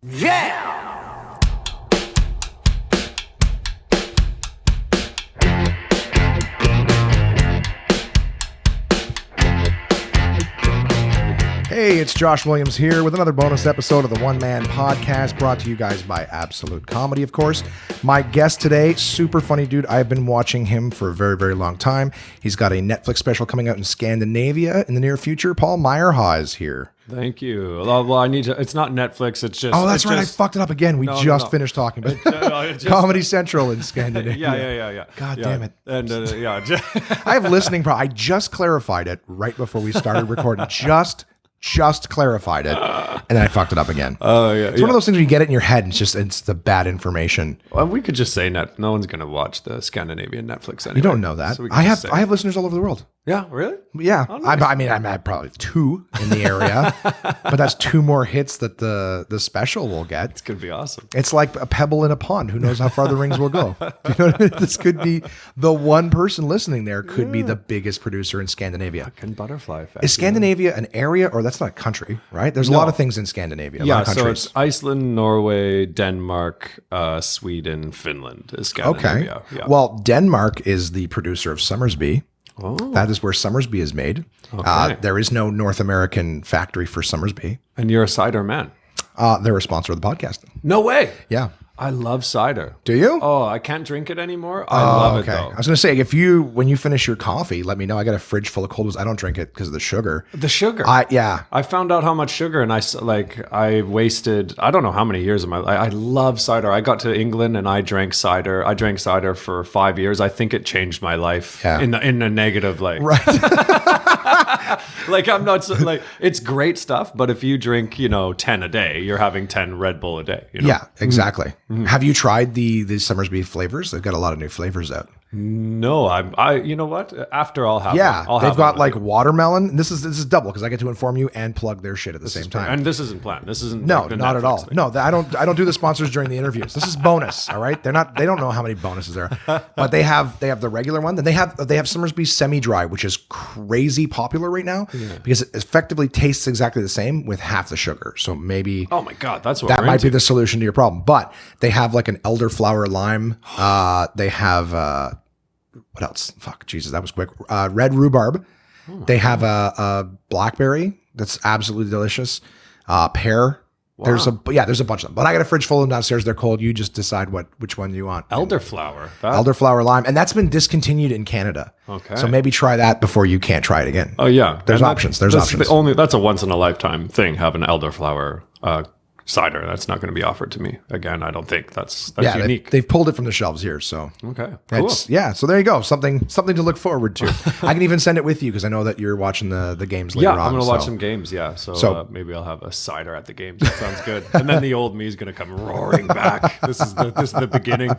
Yeah! Hey, it's Josh Williams here with another bonus episode of the One Man Podcast, brought to you guys by Absolute Comedy, of course. My guest today, super funny dude. I've been watching him for a very, very long time. He's got a Netflix special coming out in Scandinavia in the near future. Paul Myrehaug is here. Thank you. Well, I need to. It's not Netflix. It's just. Oh, that's right. I fucked it up again. We just finished talking about Comedy Central in Scandinavia. Yeah. God damn it. And I have listening problems. I just clarified it right before we started recording. Just clarified it, and then I fucked it up again. Oh yeah, it's one of those things where you get it in your head, and it's the bad information. Well, we could just say no one's gonna watch the Scandinavian Netflix anyway. You don't know that. So I have listeners all over the world. Yeah, really? Yeah. Oh, nice. I mean, I'm at probably 2 in the area, but that's 2 more hits that the special will get. It's gonna be awesome. It's like a pebble in a pond. Who knows how far the rings will go? Do you know what I mean? This could be the one person listening there could be the biggest producer in Scandinavia. Fucking butterfly effect. Is Scandinavia an area, or that's not a country, right? There's a lot of things in Scandinavia. Yeah, a lot of so countries. it's Iceland, Norway, Denmark, Sweden, Finland is Scandinavia. Okay. Yeah. Well, Denmark is the producer of Somersby. Oh. That is where Somersby is made. Okay. There is no North American factory for Somersby. And you're a cider man. They're a sponsor of the podcast. No way. Yeah. I love cider. Do you? Oh, I can't drink it anymore. I love it though. I was going to say, when you finish your coffee, let me know. I got a fridge full of cold ones. I don't drink it because of the sugar. The sugar. I found out how much sugar, and I wasted, I don't know how many years of my life. I love cider. I got to England and I drank cider. I drank cider for 5 years. I think it changed my life in a negative, like, right. like I'm not like, it's great stuff, but if you drink, 10 a day, you're having 10 Red Bull a day. Yeah, exactly. Mm-hmm. Have you tried the Somersby flavors? They've got a lot of new flavors out. No, I you know what? After I'll have one. They've got like watermelon. This is double because I get to inform you and plug their shit at the same time. And this isn't planned. This isn't not at all. Thing. No, I don't do the sponsors during the interviews. This is bonus. All right, they don't know how many bonuses there are, but they have the regular one. Then they have Somersby semi-dry, which is crazy popular right now because it effectively tastes exactly the same with half the sugar. So maybe oh my god, that might be the solution to your problem. But they have like an elderflower lime. They have. What else? Fuck, Jesus, that was quick. Red rhubarb. They have a blackberry that's absolutely delicious. Pear. Wow. There's a bunch of them. But I got a fridge full of them downstairs. They're cold. You just decide which one you want. Elderflower. Elderflower lime, and that's been discontinued in Canada. Okay. So maybe try that before you can't try it again. Oh yeah, there's options. There's options. That's a once in a lifetime thing. Have an elderflower cider. That's not going to be offered to me again. I don't think that's unique. They've pulled it from the shelves here. So okay, cool. So there you go. Something to look forward to. I can even send it with you because I know that you're watching the games later on. Yeah, I'm going to watch some games. Yeah, so maybe I'll have a cider at the games. That sounds good. And then the old me is going to come roaring back. This is the beginning.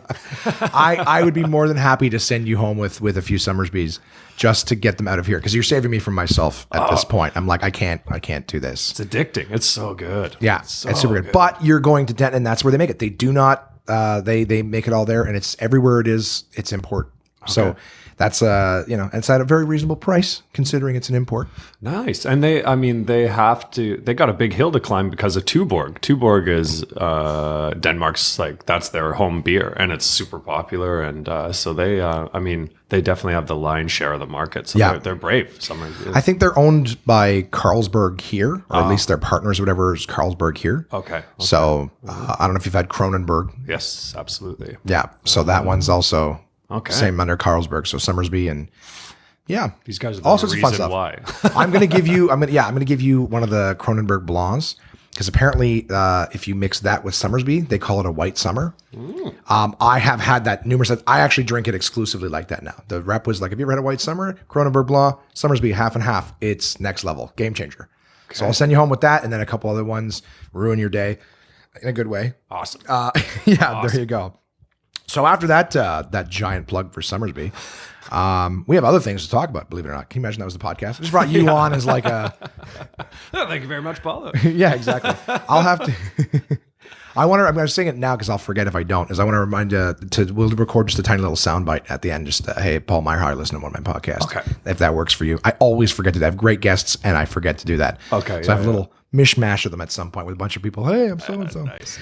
I would be more than happy to send you home with a few Somersbys just to get them out of here because you're saving me from myself at this point. I'm like, I can't do this. It's addicting. It's so good. Yeah, it's super good. But you're going to Denton, and that's where they make it. They do not. They make it all there, and it's everywhere. It's import. Okay. So that's it's at a very reasonable price considering it's an import. Nice. And they got a big hill to climb because of Tuborg. Tuborg is Denmark's, like, that's their home beer, and it's super popular. And so they definitely have the lion's share of the market. So they're brave. I think they're owned by Carlsberg here, or at least their partners, whatever, is Carlsberg here. Okay. So I don't know if you've had Kronenberg. Yes, absolutely. Yeah. So that one's also same under Carlsberg. So Somersby and these guys are all the sorts of fun reason stuff. why. I'm gonna give you one of the Kronenberg Blancs because apparently if you mix that with Somersby, they call it a white summer. I have had that numerous times. I actually drink it exclusively like that now. The rep was like, have you ever had a white summer? Kronenberg Blanc, Somersby, half and half. It's next level, game changer. Okay. So I'll send you home with that, and then a couple other ones ruin your day in a good way. Awesome. There you go. So after that giant plug for Somersby, we have other things to talk about, believe it or not. Can you imagine that was the podcast? I just brought you on as like a... Thank you very much, Paulo. Yeah, exactly. I'll have to... I want to. I'm going to sing it now because I'll forget if I don't. Is I want to remind you we'll record just a tiny little soundbite at the end. Just hey, Paul Myrehaug, listen to one of my podcasts. Okay, if that works for you. I always forget to do that. I have great guests and I forget to do that. Okay, so I have a little mishmash of them at some point with a bunch of people. Hey, I'm so and so. Nice.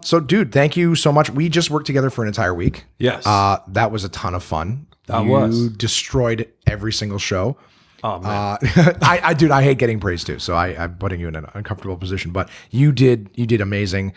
So, dude, thank you so much. We just worked together for an entire week. Yes, that was a ton of fun. You destroyed every single show. Oh man, I hate getting praised too, so I'm putting you in an uncomfortable position. But you did amazing.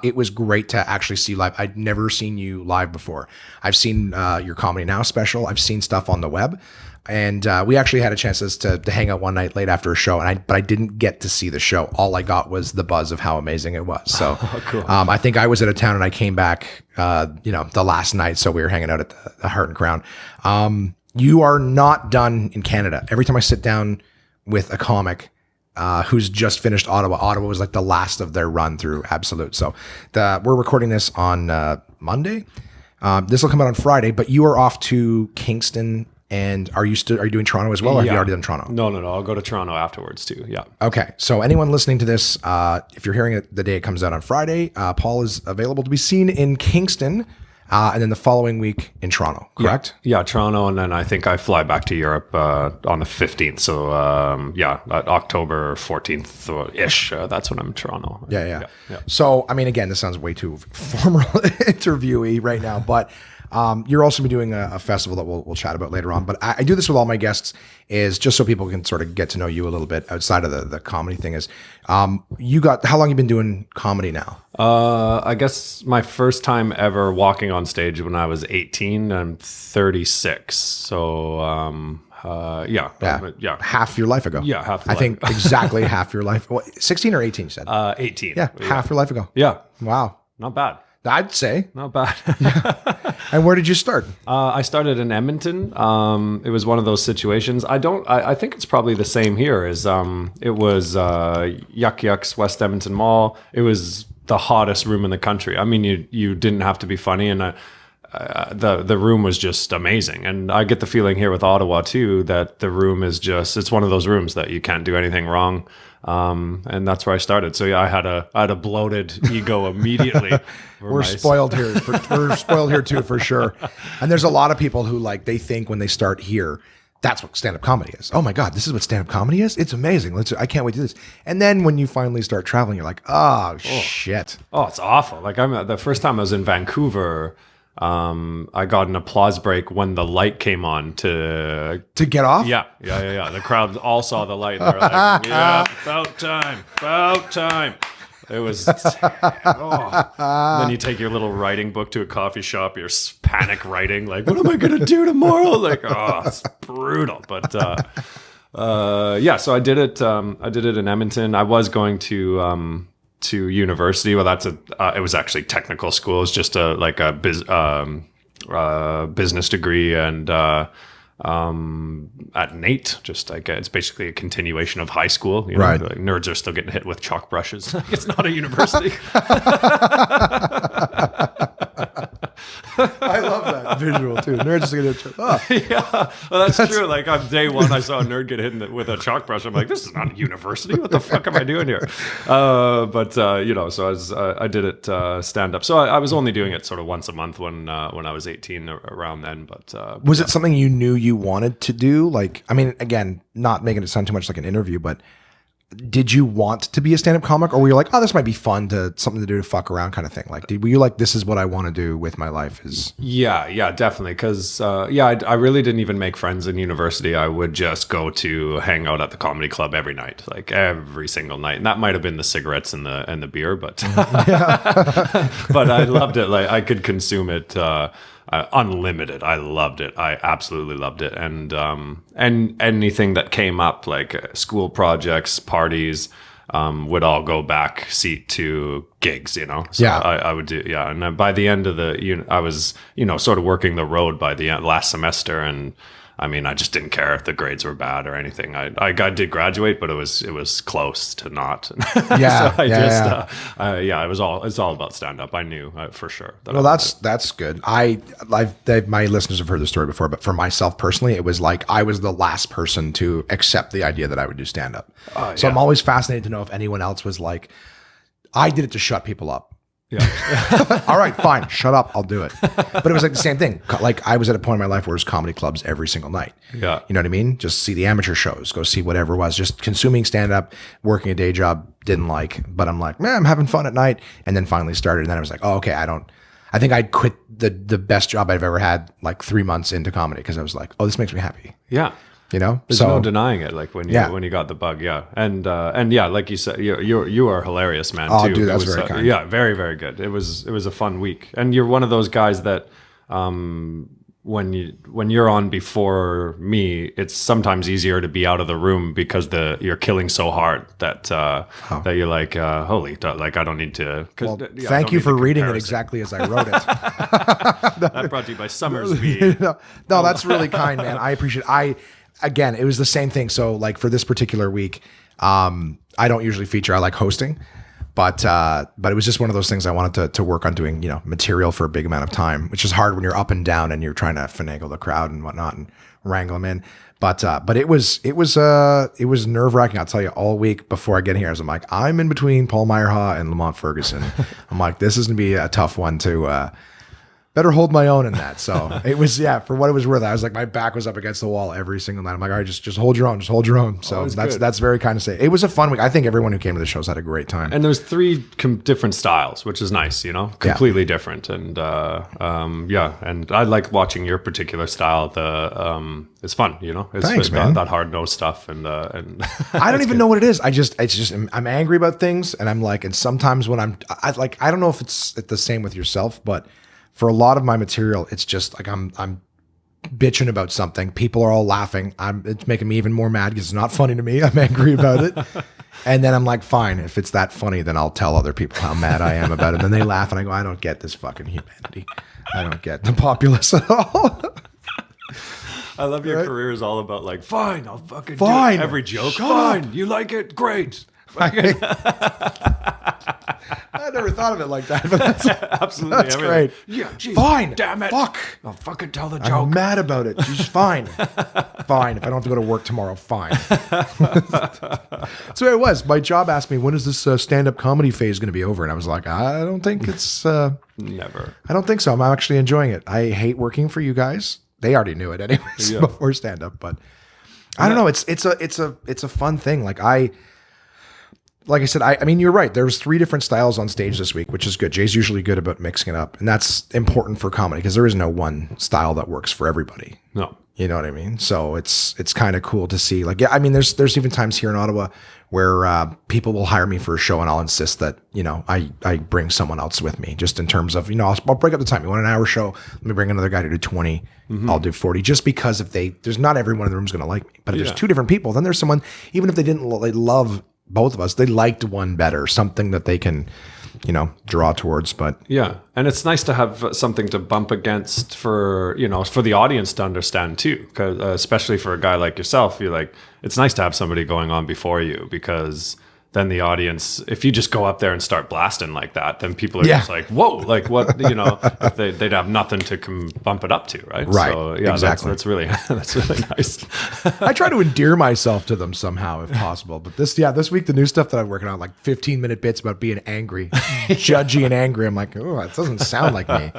It was great to actually see live. I'd never seen you live before. I've seen your Comedy Now special. I've seen stuff on the web, and we actually had a chance to hang out one night late after a show. But I didn't get to see the show. All I got was the buzz of how amazing it was. So cool. I think I was out of town and I came back, the last night. So we were hanging out at the Heart and Crown. You are not done in Canada. Every time I sit down with a comic who's just finished Ottawa was like the last of their run through Absolute. So we're recording this on Monday. This will come out on Friday, but you are off to Kingston. And are you doing Toronto as well? Or have you already done Toronto? No. I'll go to Toronto afterwards too. Yeah. Okay. So anyone listening to this, if you're hearing it the day it comes out on Friday, Paul is available to be seen in Kingston. And then the following week in Toronto, correct? Yeah, Toronto, and then I think I fly back to Europe on the 15th. So October 14th ish. That's when I'm in Toronto. Yeah. So I mean, again, this sounds way too formal interviewee right now, but you're also be doing a festival that we'll chat about later on. But I do this with all my guests is just so people can sort of get to know you a little bit outside of the comedy thing. Is how long you been doing comedy now? I guess my first time ever walking on stage when I was 18. I'm 36. So yeah. Half your life ago. Yeah, half. I think exactly half your life. 16 or 18? You said 18. Yeah, half your life ago. Yeah. Wow. Not bad. I'd say not bad. And where did you start? I started in Edmonton. It was one of those situations. I think it's probably the same here. It was Yuck Yuck's West Edmonton Mall. It was the hottest room in the country. I mean, you didn't have to be funny, and the room was just amazing. And I get the feeling here with Ottawa too that the room is it's one of those rooms that you can't do anything wrong. And that's where I started. So yeah, I had a bloated ego immediately. We're spoiled here. We're spoiled here too, for sure. And there's a lot of people who they think when they start here, that's what stand-up comedy is. Oh my God, this is what stand-up comedy is? It's amazing. I can't wait to do this. And then when you finally start traveling, you're like, oh shit. Oh, it's awful. Like the first time I was in Vancouver, I got an applause break when the light came on to get off. Yeah. The crowd all saw the light. And they were like, "Yeah, about time." It was. Then you take your little writing book to a coffee shop. You're panic writing, like, "What am I gonna do tomorrow?" Like, it's brutal. But so I did it. I did it in Edmonton. I was going to university. Well, it was actually technical school. It's just a business degree, and at NAIT, it's basically a continuation of high school. Right. Like nerds are still getting hit with chalk brushes. It's not a university. I love that visual too. Nerds Yeah, well, that's true. Like on day one, I saw a nerd get hit with a chalk brush. I'm like, this is not a university. What the fuck am I doing here? So I did it stand up. So I was only doing it sort of once a month when I was 18 around then. But was it something you knew you wanted to do? Like, I mean, again, not making it sound too much like an interview, but did you want to be a stand-up comic, or were you like, oh, this might be fun something to do to fuck around kind of thing? Like, were you like, this is what I want to do with my life? Yeah, definitely. Because I really didn't even make friends in university. I would just go to hang out at the comedy club every night, like every single night. And that might have been the cigarettes and the beer, but but I loved it. Like I could consume it unlimited. I loved it. I absolutely loved it. And anything that came up, like school projects, parties, would all go back seat to gigs, So I would do, And then by the end of I was, sort of working the road by the end, last semester. And I mean, I just didn't care if the grades were bad or anything. I did graduate, but it was close to not. Yeah. It was all about stand up. I knew for sure. That's good. My listeners have heard the story before, but for myself personally, it was like I was the last person to accept the idea that I would do stand up. So I'm always fascinated to know if anyone else was like, I did it to shut people up. Yeah. All right, fine. Shut up. I'll do it. But it was like the same thing. Like I was at a point in my life where it was comedy clubs every single night. Yeah. You know what I mean? Just see the amateur shows, go see whatever it was. Just consuming stand up, working a day job, didn't like. But I'm like, man, I'm having fun at night. And then finally started. And then I was like, oh, okay, I think I'd quit the best job I've ever had like 3 months into comedy because I was like, oh, this makes me happy. Yeah. You know, there's no denying it. Like when you got the bug, and yeah, like you said, you are hilarious, man. Oh, too. dude, that's very kind. Yeah, very very good. It was a fun week, and you're one of those guys that when you're on before me, it's sometimes easier to be out of the room because you're killing so hard that that you're like holy, like I don't need to. Well, thank you for reading it exactly as I wrote it. That brought to you by Summersby. No, that's really kind, man. I appreciate it. Again, it was the same thing. So like for this particular week, I don't usually feature. I like hosting, but it was just one of those things I wanted to work on doing, you know, material for a big amount of time, which is hard when you're up and down and you're trying to finagle the crowd and whatnot and wrangle them in. But it was nerve wracking. I'll tell you, all week before I get here, I'm like, I'm in between Paul Myrehaug and Lamont Ferguson. I'm like, this is gonna be a tough one to. Better hold my own in that. So it was, for what it was worth. I was like, my back was up against the wall every single night. I'm like, all right, just hold your own, just hold your own. So that's very kind to say. It was a fun week. I think everyone who came to the shows had a great time. And there's 3 different styles, which is nice, you know, completely different. And and I like watching your particular style. It's fun, you know. It's Thanks, man. That hard nosed stuff and I don't even know what it is. I'm angry about things, and I'm like, and sometimes when I don't know if it's the same with yourself, but for a lot of my material, it's just like I'm bitching about something. People are all laughing. It's making me even more mad because it's not funny to me. I'm angry about it. And then I'm like, fine, if it's that funny, then I'll tell other people how mad I am about it. And then they laugh and I go, I don't get this fucking humanity. I don't get the populace at all. I love your career is all about like, fine, I'll fucking do every joke. Fine, you like it? Great. I never thought of it like that, but that's absolutely that's great. Yeah, geez, fine. Damn it. Fuck. I'll fucking tell the joke. I'm mad about it. She's fine. Fine. If I don't have to go to work tomorrow, fine. So it was. My job asked me, when is this stand-up comedy phase going to be over? And I was like, I don't think it's... Never. I don't think so. I'm actually enjoying it. I hate working for you guys. They already knew it anyways before stand-up, but I don't know. It's a fun thing. Like I said, I mean, you're right. There's 3 different styles on stage this week, which is good. Jay's usually good about mixing it up. And that's important for comedy because there is no one style that works for everybody. No. You know what I mean? So it's kind of cool to see. Like, I mean, there's even times here in Ottawa where people will hire me for a show and I'll insist that, you know, I bring someone else with me just in terms of, you know, I'll break up the time. You want an hour show? Let me bring another guy to do 20. I'll do 40 just because there's not everyone in the room's going to like me. But if there's 2 different people, then there's someone, even if they didn't love both of us, they liked one better, something that they can, you know, draw towards. But yeah, and it's nice to have something to bump against for, you know, for the audience to understand too, because especially for a guy like yourself, you're like, it's nice to have somebody going on before you, because then the audience, if you just go up there and start blasting like that, then people are just like, whoa, like what, you know, if they'd have nothing to bump it up to, right? Right. So yeah, exactly. That's really nice. I try to endear myself to them somehow if possible. But this week, the new stuff that I'm working on, like 15-minute bits about being angry, judgy and angry. I'm like, oh, that doesn't sound like me.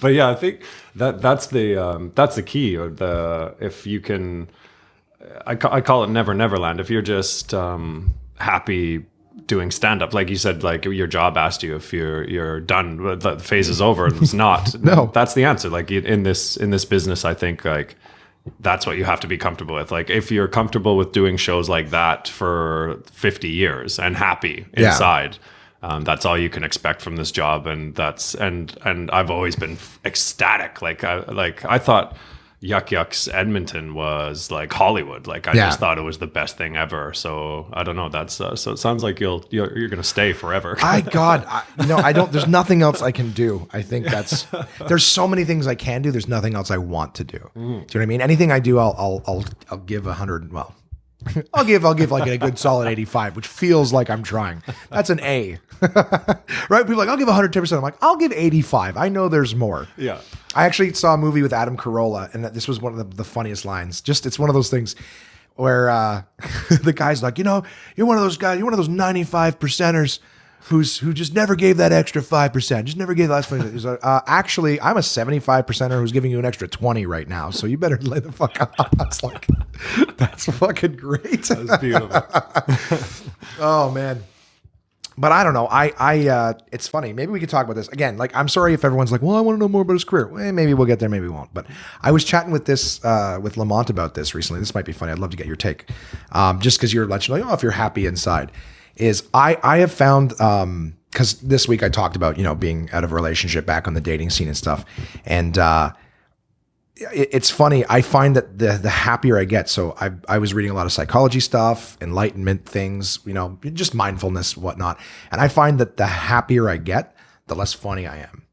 But yeah, I think that's the key, or if you can, I call it Never Neverland. If you're just, happy doing stand-up, like you said, like your job asked you if you're done, the phase is over, and it's not. No, that's the answer. Like in this business, I think like that's what you have to be comfortable with. Like if you're comfortable with doing shows like that for 50 years and happy inside, that's all you can expect from this job. And and I've always been ecstatic. Like I thought Yuck Yucks Edmonton was like Hollywood. Like I just thought it was the best thing ever. So I don't know. That's so it sounds like you're going to stay forever. I don't. There's nothing else I can do. I think there's so many things I can do. There's nothing else I want to do. Do you know what I mean? Anything I do, I'll give 100. Well, I'll give like a good solid 85, which feels like I'm trying. That's an A, right? People are like, I'll give 110%. I'm like, I'll give 85. I know there's more. Yeah. I actually saw a movie with Adam Carolla, and this was one of the funniest lines. Just, it's one of those things where the guy's like, you know, you're one of those guys, you're one of those 95%ers who just never gave that extra 5%, just never gave the last 20%. He's like, actually, I'm a 75%er who's giving you an extra 20 right now, so you better lay the fuck off. I was like, that's fucking great. That's beautiful. Oh man. But I don't know. It's funny. Maybe we could talk about this again. Like, I'm sorry if everyone's like, well, I want to know more about his career. Well, maybe we'll get there. Maybe we won't. But I was chatting with with Lamont about this recently. This might be funny. I'd love to get your take. Just because you're like, oh, if you're happy inside, I have found, because this week I talked about, being out of a relationship, back on the dating scene and stuff. And, it's funny. I find that the happier I get. So I was reading a lot of psychology stuff, enlightenment things, just mindfulness, whatnot. And I find that the happier I get, the less funny I am.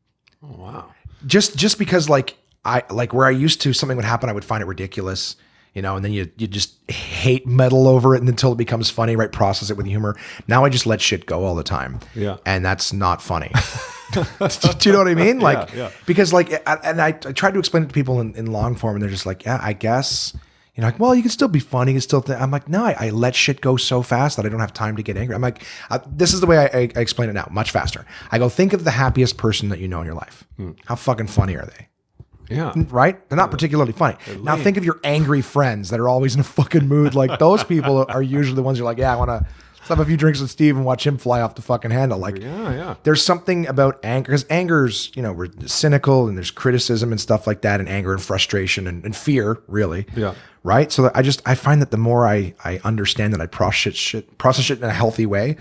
Oh, wow. Just because where I used to, something would happen, I would find it ridiculous, and then you just hate metal over it until it becomes funny, right? Process it with humor. Now I just let shit go all the time. Yeah. And that's not funny. Do you know what I mean? Because and I tried to explain it to people in long form, and they're just like, yeah, I guess, like, well, you can still be funny. You can still I'm like, no, I let shit go so fast that I don't have time to get angry. I'm like, this is the way I explain it now, much faster. I go, think of the happiest person that you know in your life. How fucking funny are they? Yeah. Right? They're not particularly funny. Now think of your angry friends that are always in a fucking mood. Like, those people are usually the ones you're like, yeah, I want to have a few drinks with Steve and watch him fly off the fucking handle. Like, there's something about anger, because anger's, we're cynical, and there's criticism and stuff like that, and anger and frustration and fear, really. Yeah. Right? So I find that the more I understand that I process shit in a healthy way,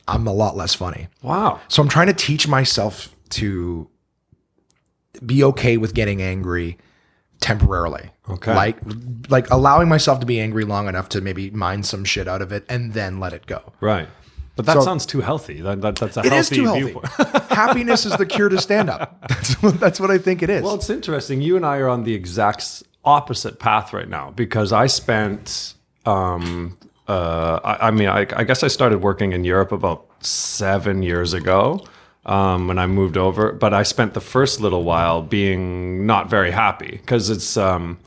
I'm a lot less funny. Wow. So I'm trying to teach myself to be okay with getting angry temporarily. Okay. Like allowing myself to be angry long enough to maybe mine some shit out of it and then let it go. Right. But that sounds too healthy. That's a healthy is too healthy. viewpoint. Happiness is the cure to stand up. That's what I think it is. Well, it's interesting. You and I are on the exact opposite path right now, because I spent, I guess I started working in Europe about 7 years ago. When I moved over, but I spent the first little while being not very happy, because it's and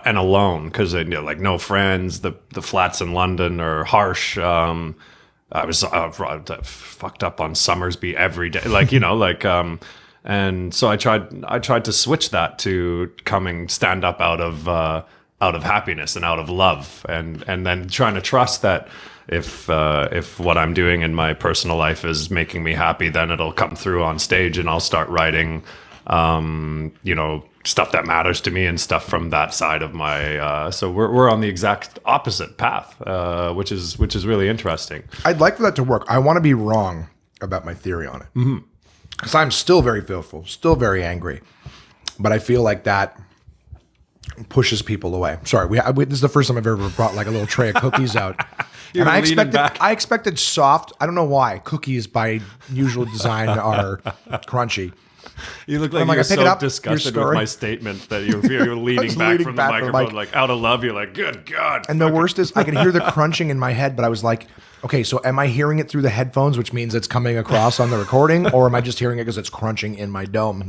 alone, because no friends. The flats in London are harsh. I was fucked up on Summersby every day, and so I tried to switch that to coming stand up out of happiness and out of love, and then trying to trust that if what I'm doing in my personal life is making me happy, then it'll come through on stage, and I'll start writing, stuff that matters to me and stuff from that side of my. So we're on the exact opposite path, which is really interesting. I'd like for that to work. I want to be wrong about my theory on it, because I'm still very fearful, still very angry, but I feel like that pushes people away. Sorry, this is the first time I've ever brought like a little tray of cookies out. And I expected soft. I don't know why. Cookies by usual design are crunchy. You look like you're so disgusted with my statement that you're leaning back from the microphone, like out of love. You're like, good God. And the worst is I can hear the crunching in my head, but I was like, okay, so am I hearing it through the headphones, which means it's coming across on the recording, or am I just hearing it because it's crunching in my dome,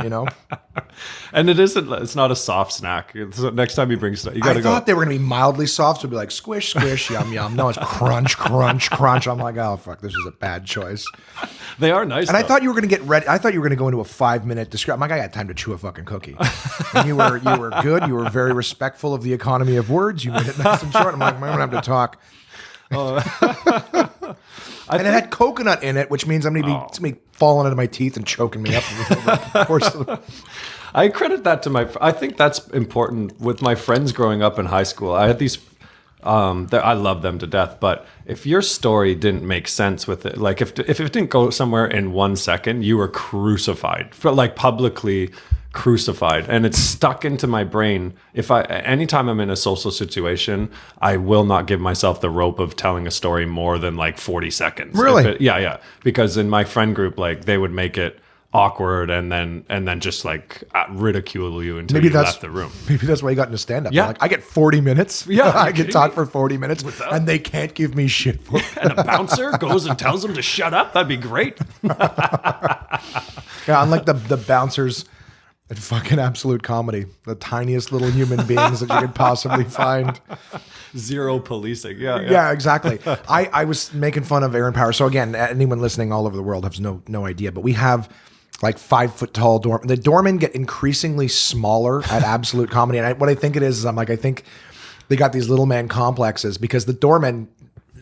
And it's not a soft snack. So next time you bring stuff, you got to go. I thought they were going to be mildly soft, so it'd be like squish, squish, yum, yum. No, it's crunch, crunch, crunch. I'm like, oh, fuck, this is a bad choice. They are nice, and though. I thought you were going to get ready. I thought you were going to go into a 5-minute description. I'm like, I got time to chew a fucking cookie. And you were good. You were very respectful of the economy of words. You made it nice and short. I'm like, I'm going to have to talk. And it had coconut in it, which means it's going to be falling into my teeth and choking me up. Of course. I credit that to I think that's important with my friends growing up in high school. I had these, I love them to death, but if your story didn't make sense with it, like if it didn't go somewhere in 1 second, you were crucified, publicly crucified, and it's stuck into my brain. Anytime I'm in a social situation, I will not give myself the rope of telling a story more than like 40 seconds. Really? Yeah. Because in my friend group, like they would make it awkward and then just like ridicule you until you left the room. Maybe that's why you got into stand-up. Yeah. Like, I get 40 minutes. Yeah. I can talk for 40 minutes and they can't give me shit for it. And a bouncer goes and tells them to shut up. That'd be great. Yeah, unlike the bouncers And fucking Absolute Comedy, the tiniest little human beings that you could possibly find. Zero policing. Yeah, exactly. I was making fun of Aaron Powers. So again, anyone listening all over the world has no idea, but we have like 5 foot tall doormen. The doormen get increasingly smaller at Absolute Comedy. And what I think it is I'm like, I think they got these little man complexes because the doormen,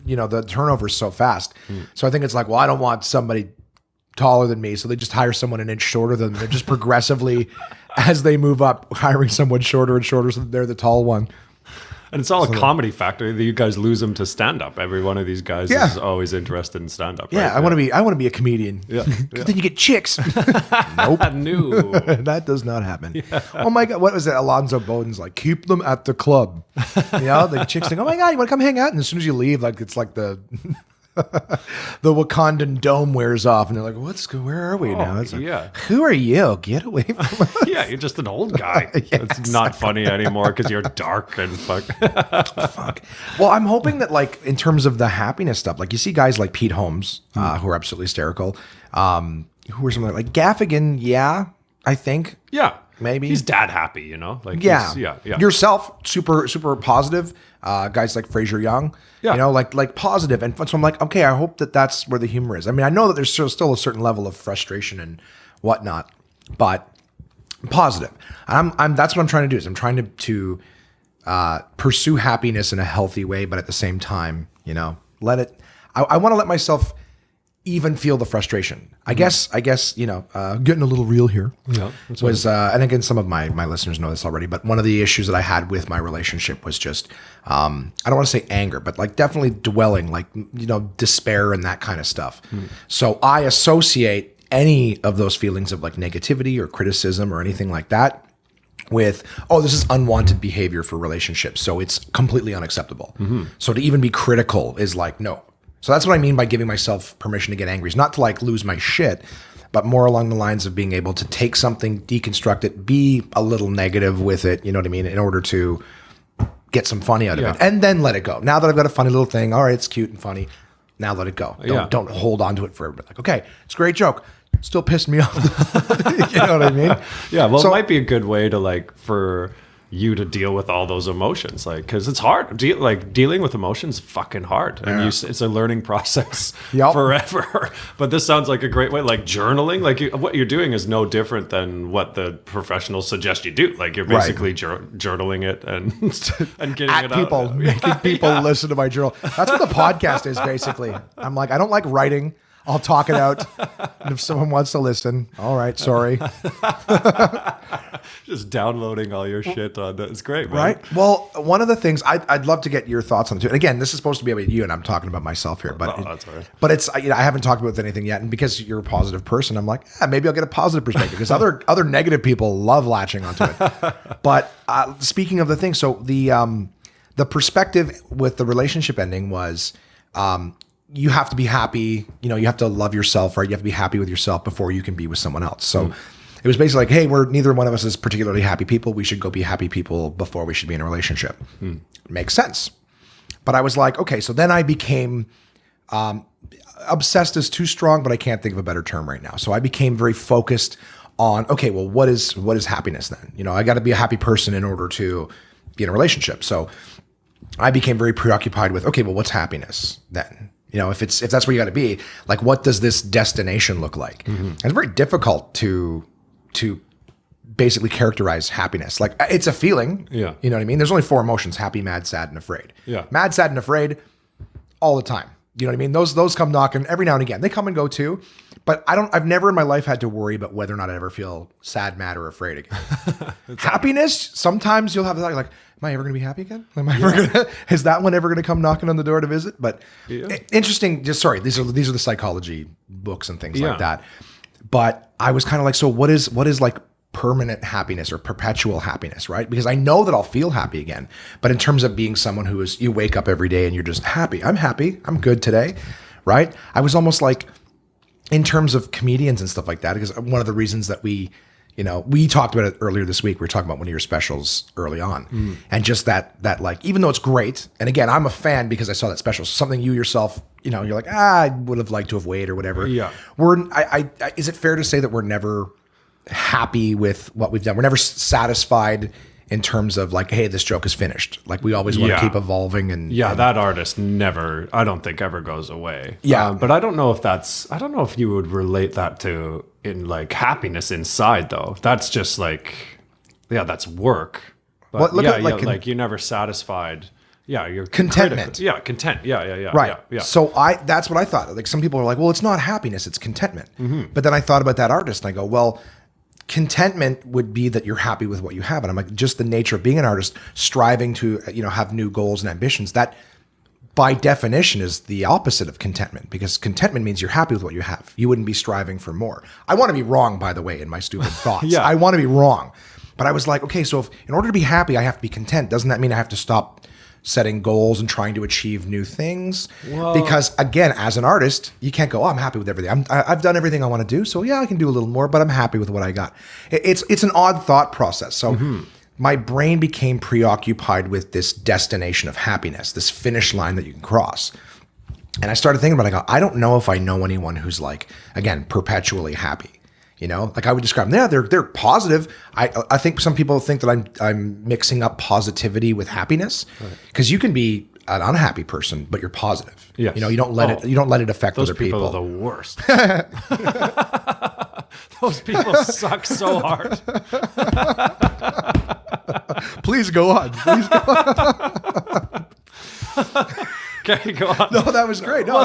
the turnover is so fast. So I think it's like, well, I don't want somebody taller than me. So they just hire someone an inch shorter than them. They're just progressively, as they move up, hiring someone shorter and shorter so that they're the tall one. And it's all a comedy factor that you guys lose them to stand up. Every one of these guys is always interested in stand up. Yeah, right? I want to be a comedian. Yeah. Then you get chicks. Nope. No. That does not happen. Yeah. Oh my God. What was it? Alonzo Bowden's like, keep them at the club. The chicks think, oh my God, you want to come hang out? And as soon as you leave, like it's like the Wakandan dome wears off and they're like, where are we now? It's like, who are you? Get away from us. Yeah, you're just an old guy. It's not funny anymore because you're dark and fuck. Fuck. Well, I'm hoping that like in terms of the happiness stuff, like you see guys like Pete Holmes, who are absolutely hysterical, who are something like Gaffigan. Yeah, I think. Yeah. Maybe he's dad happy, Like yeah. Yourself, super, super positive. Guys like Fraser Young, like positive. And so I'm like, okay, I hope that that's where the humor is. I mean, I know that there's still a certain level of frustration and whatnot, but positive. I'm that's what I'm trying to do. Is I'm trying to pursue happiness in a healthy way, but at the same time, let it. I want to let myself even feel the frustration. I guess, getting a little real here was, and again, some of my listeners know this already, but one of the issues that I had with my relationship was just, I don't want to say anger, but like definitely dwelling, like, despair and that kind of stuff. So I associate any of those feelings of like negativity or criticism or anything like that with, this is unwanted behavior for relationships. So it's completely unacceptable. So to even be critical is like, no. So that's what I mean by giving myself permission to get angry. It's not to like lose my shit, but more along the lines of being able to take something, deconstruct it, be a little negative with it, you know what I mean, in order to get some funny out of it. And then let it go. Now that I've got a funny little thing, all right, it's cute and funny. Now let it go. Don't hold on to it forever. Like, okay, it's a great joke. Still pissed me off. You know what I mean? Yeah, well, it might be a good way to like, for you to deal with all those emotions, like, because it's hard. Dealing with emotions is fucking hard, and it's a learning process forever. But this sounds like a great way, like journaling. Like what you're doing is no different than what the professionals suggest you do. Like you're basically journaling it and getting at it people, out. making people listen to my journal. That's what the podcast is basically. I'm like, I don't like writing. I'll talk it out. And if someone wants to listen, all right, sorry. Just downloading all your shit on that. It's great, man. Right? Well, one of the things I'd love to get your thoughts on it too. And again, this is supposed to be about you, and I'm talking about myself here. But that's all right. But it's I haven't talked about anything yet, and because you're a positive person, I'm like, maybe I'll get a positive perspective because other negative people love latching onto it. But speaking of the thing, so the perspective with the relationship ending was. You have to be happy, you have to love yourself, right? You have to be happy with yourself before you can be with someone else. So it was basically like, hey, neither one of us is particularly happy people. We should go be happy people before we should be in a relationship. Makes sense. But I was like, okay, so then I became, obsessed is too strong, but I can't think of a better term right now. So I became very focused on, okay, well, what is happiness then? I got to be a happy person in order to be in a relationship. So I became very preoccupied with, okay, well, what's happiness then? If that's where you got to be, like, what does this destination look like? And it's very difficult to basically characterize happiness. Like, it's a feeling. Yeah. You know what I mean? There's only 4 emotions: happy, mad, sad, and afraid. Yeah. Mad, sad, and afraid all the time. You know what I mean? Those come knocking every now and again. They come and go too. But I've never in my life had to worry about whether or not I ever feel sad, mad, or afraid again. Happiness, sometimes you'll have that, like, am I ever going to be happy again? Am I ever is that one ever going to come knocking on the door to visit? But interesting, these are the psychology books and things like that. But I was kind of like, so what is like permanent happiness or perpetual happiness, right? Because I know that I'll feel happy again. But in terms of being someone who is, you wake up every day and you're just happy. I'm good today, right? I was almost like, in terms of comedians and stuff like that, because one of the reasons that we talked about it earlier this week, we were talking about one of your specials early on, and just that like, even though it's great, and again, I'm a fan because I saw that special, so something you yourself, you're like, I would have liked to have waited or whatever. Yeah. Is it fair to say that we're never happy with what we've done. We're never satisfied in terms of like, hey, this joke is finished. Like we always want to keep evolving and that artist never, I don't think ever goes away. Yeah. But I don't know if you would relate that to in like happiness inside though. That's just like, that's work. But look at, like you're never satisfied. Yeah, you're contentment. Yeah, content. Yeah. Right. Yeah. So that's what I thought. Like some people are like, well, it's not happiness, it's contentment. But then I thought about that artist and I go, well, contentment would be that you're happy with what you have. And I'm like, just the nature of being an artist, striving to, have new goals and ambitions, that by definition is the opposite of contentment, because contentment means you're happy with what you have. You wouldn't be striving for more. I want to be wrong, by the way, in my stupid thoughts. I want to be wrong. But I was like, okay, so if in order to be happy, I have to be content. Doesn't that mean I have to stop setting goals and trying to achieve new things? Well, because again, as an artist, you can't go, oh, I'm happy with everything. I've done everything I want to do. So yeah, I can do a little more, but I'm happy with what I got. It's an odd thought process. So my brain became preoccupied with this destination of happiness, this finish line that you can cross. And I started thinking about it. I don't know if I know anyone who's like, again, perpetually happy. Like I would describe them. Yeah, they're positive. I think some people think that I'm mixing up positivity with happiness, because you can be an unhappy person, but you're positive. Yes. You don't let it affect those other people. Those people are the worst. Those people suck so hard. Please go on. Okay, go on. No, that was great. No,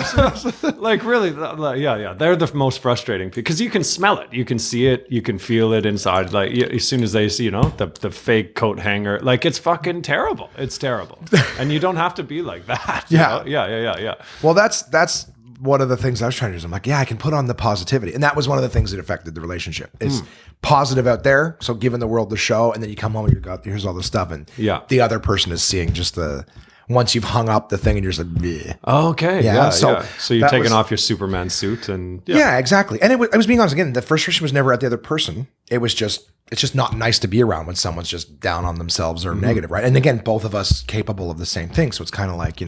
like really, they're the most frustrating because you can smell it, you can see it, you can feel it inside. Like as soon as they see, the fake coat hanger, like it's fucking terrible. It's terrible, and you don't have to be like that. Yeah. Well, that's one of the things I was trying to do. I'm like, I can put on the positivity, and that was one of the things that affected the relationship. Is positive out there, so giving the world the show, and then you come home and here's all the stuff, and the other person is seeing just the. Once you've hung up the thing and you're just like, bleh. Okay. Yeah. So you're taking off your Superman suit and exactly. And I was being honest again, the frustration was never at the other person. It's just not nice to be around when someone's just down on themselves or negative, right? And again, both of us capable of the same thing. So it's kind of like,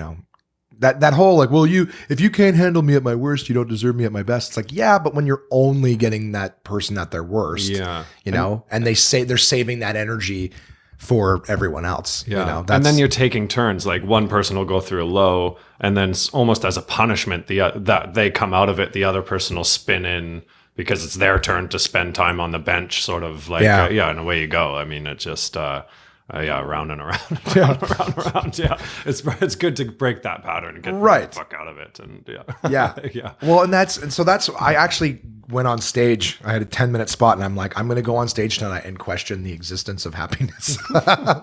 that whole like, well, if you can't handle me at my worst, you don't deserve me at my best. It's like, yeah, but when you're only getting that person at their worst, and they're saving that energy for everyone else. And then you're taking turns. Like one person will go through a low, and then almost as a punishment, that they come out of it, the other person will spin in because it's their turn to spend time on the bench, sort of like, and away you go. I mean, it just, round and around, around and around. Yeah, it's good to break that pattern and get the fuck out of it. And yeah. Well, and that's I actually went on stage. I had a 10-minute spot, and I'm like, I'm going to go on stage tonight and question the existence of happiness,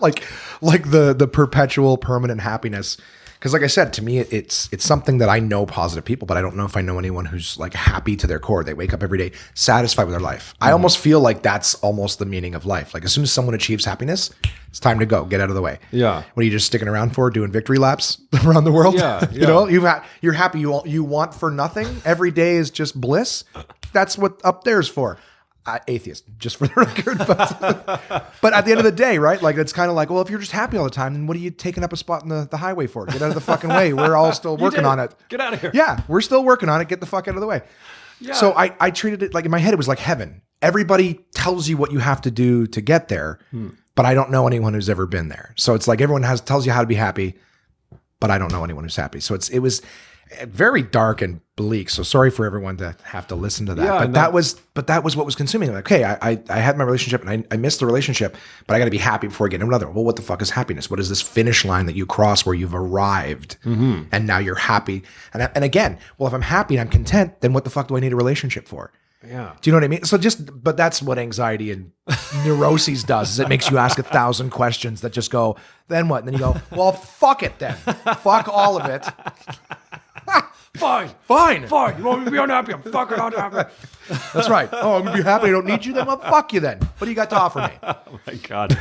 like the perpetual, permanent happiness. Because, like I said, to me, it's something that I know positive people, but I don't know if I know anyone who's like happy to their core. They wake up every day satisfied with their life. I almost feel like that's almost the meaning of life. Like as soon as someone achieves happiness, it's time to go, get out of the way. Yeah. What are you just sticking around for, doing victory laps around the world? Yeah. You're happy. You want for nothing. Every day is just bliss. That's what up there's for. Atheist, just for the record. But at the end of the day, right? Like it's kind of like, well, if you're just happy all the time, then what are you taking up a spot in the highway for? Get out of the fucking way. We're all still working on it. Get out of here. Yeah, we're still working on it. Get the fuck out of the way. Yeah. So I treated it like in my head, it was like heaven. Everybody tells you what you have to do to get there, but I don't know anyone who's ever been there. So it's like everyone tells you how to be happy, but I don't know anyone who's happy. So it was very dark and bleak. So sorry for everyone to have to listen to that. Yeah, that was what was consuming. Like, okay, I had my relationship and I missed the relationship, but I got to be happy before I get into another. Well, what the fuck is happiness? What is this finish line that you cross where you've arrived and now you're happy? And again, well, if I'm happy and I'm content, then what the fuck do I need a relationship for? Yeah. Do you know what I mean? So but that's what anxiety and neuroses does, is it makes you ask 1,000 questions that just go, then what? And then you go, well, fuck it then. Fuck all of it. Fine. You want me to be unhappy? I'm fucking unhappy. That's right. Oh, I'm going to be happy I don't need you then? Well, fuck you then. What do you got to offer me? Oh my God.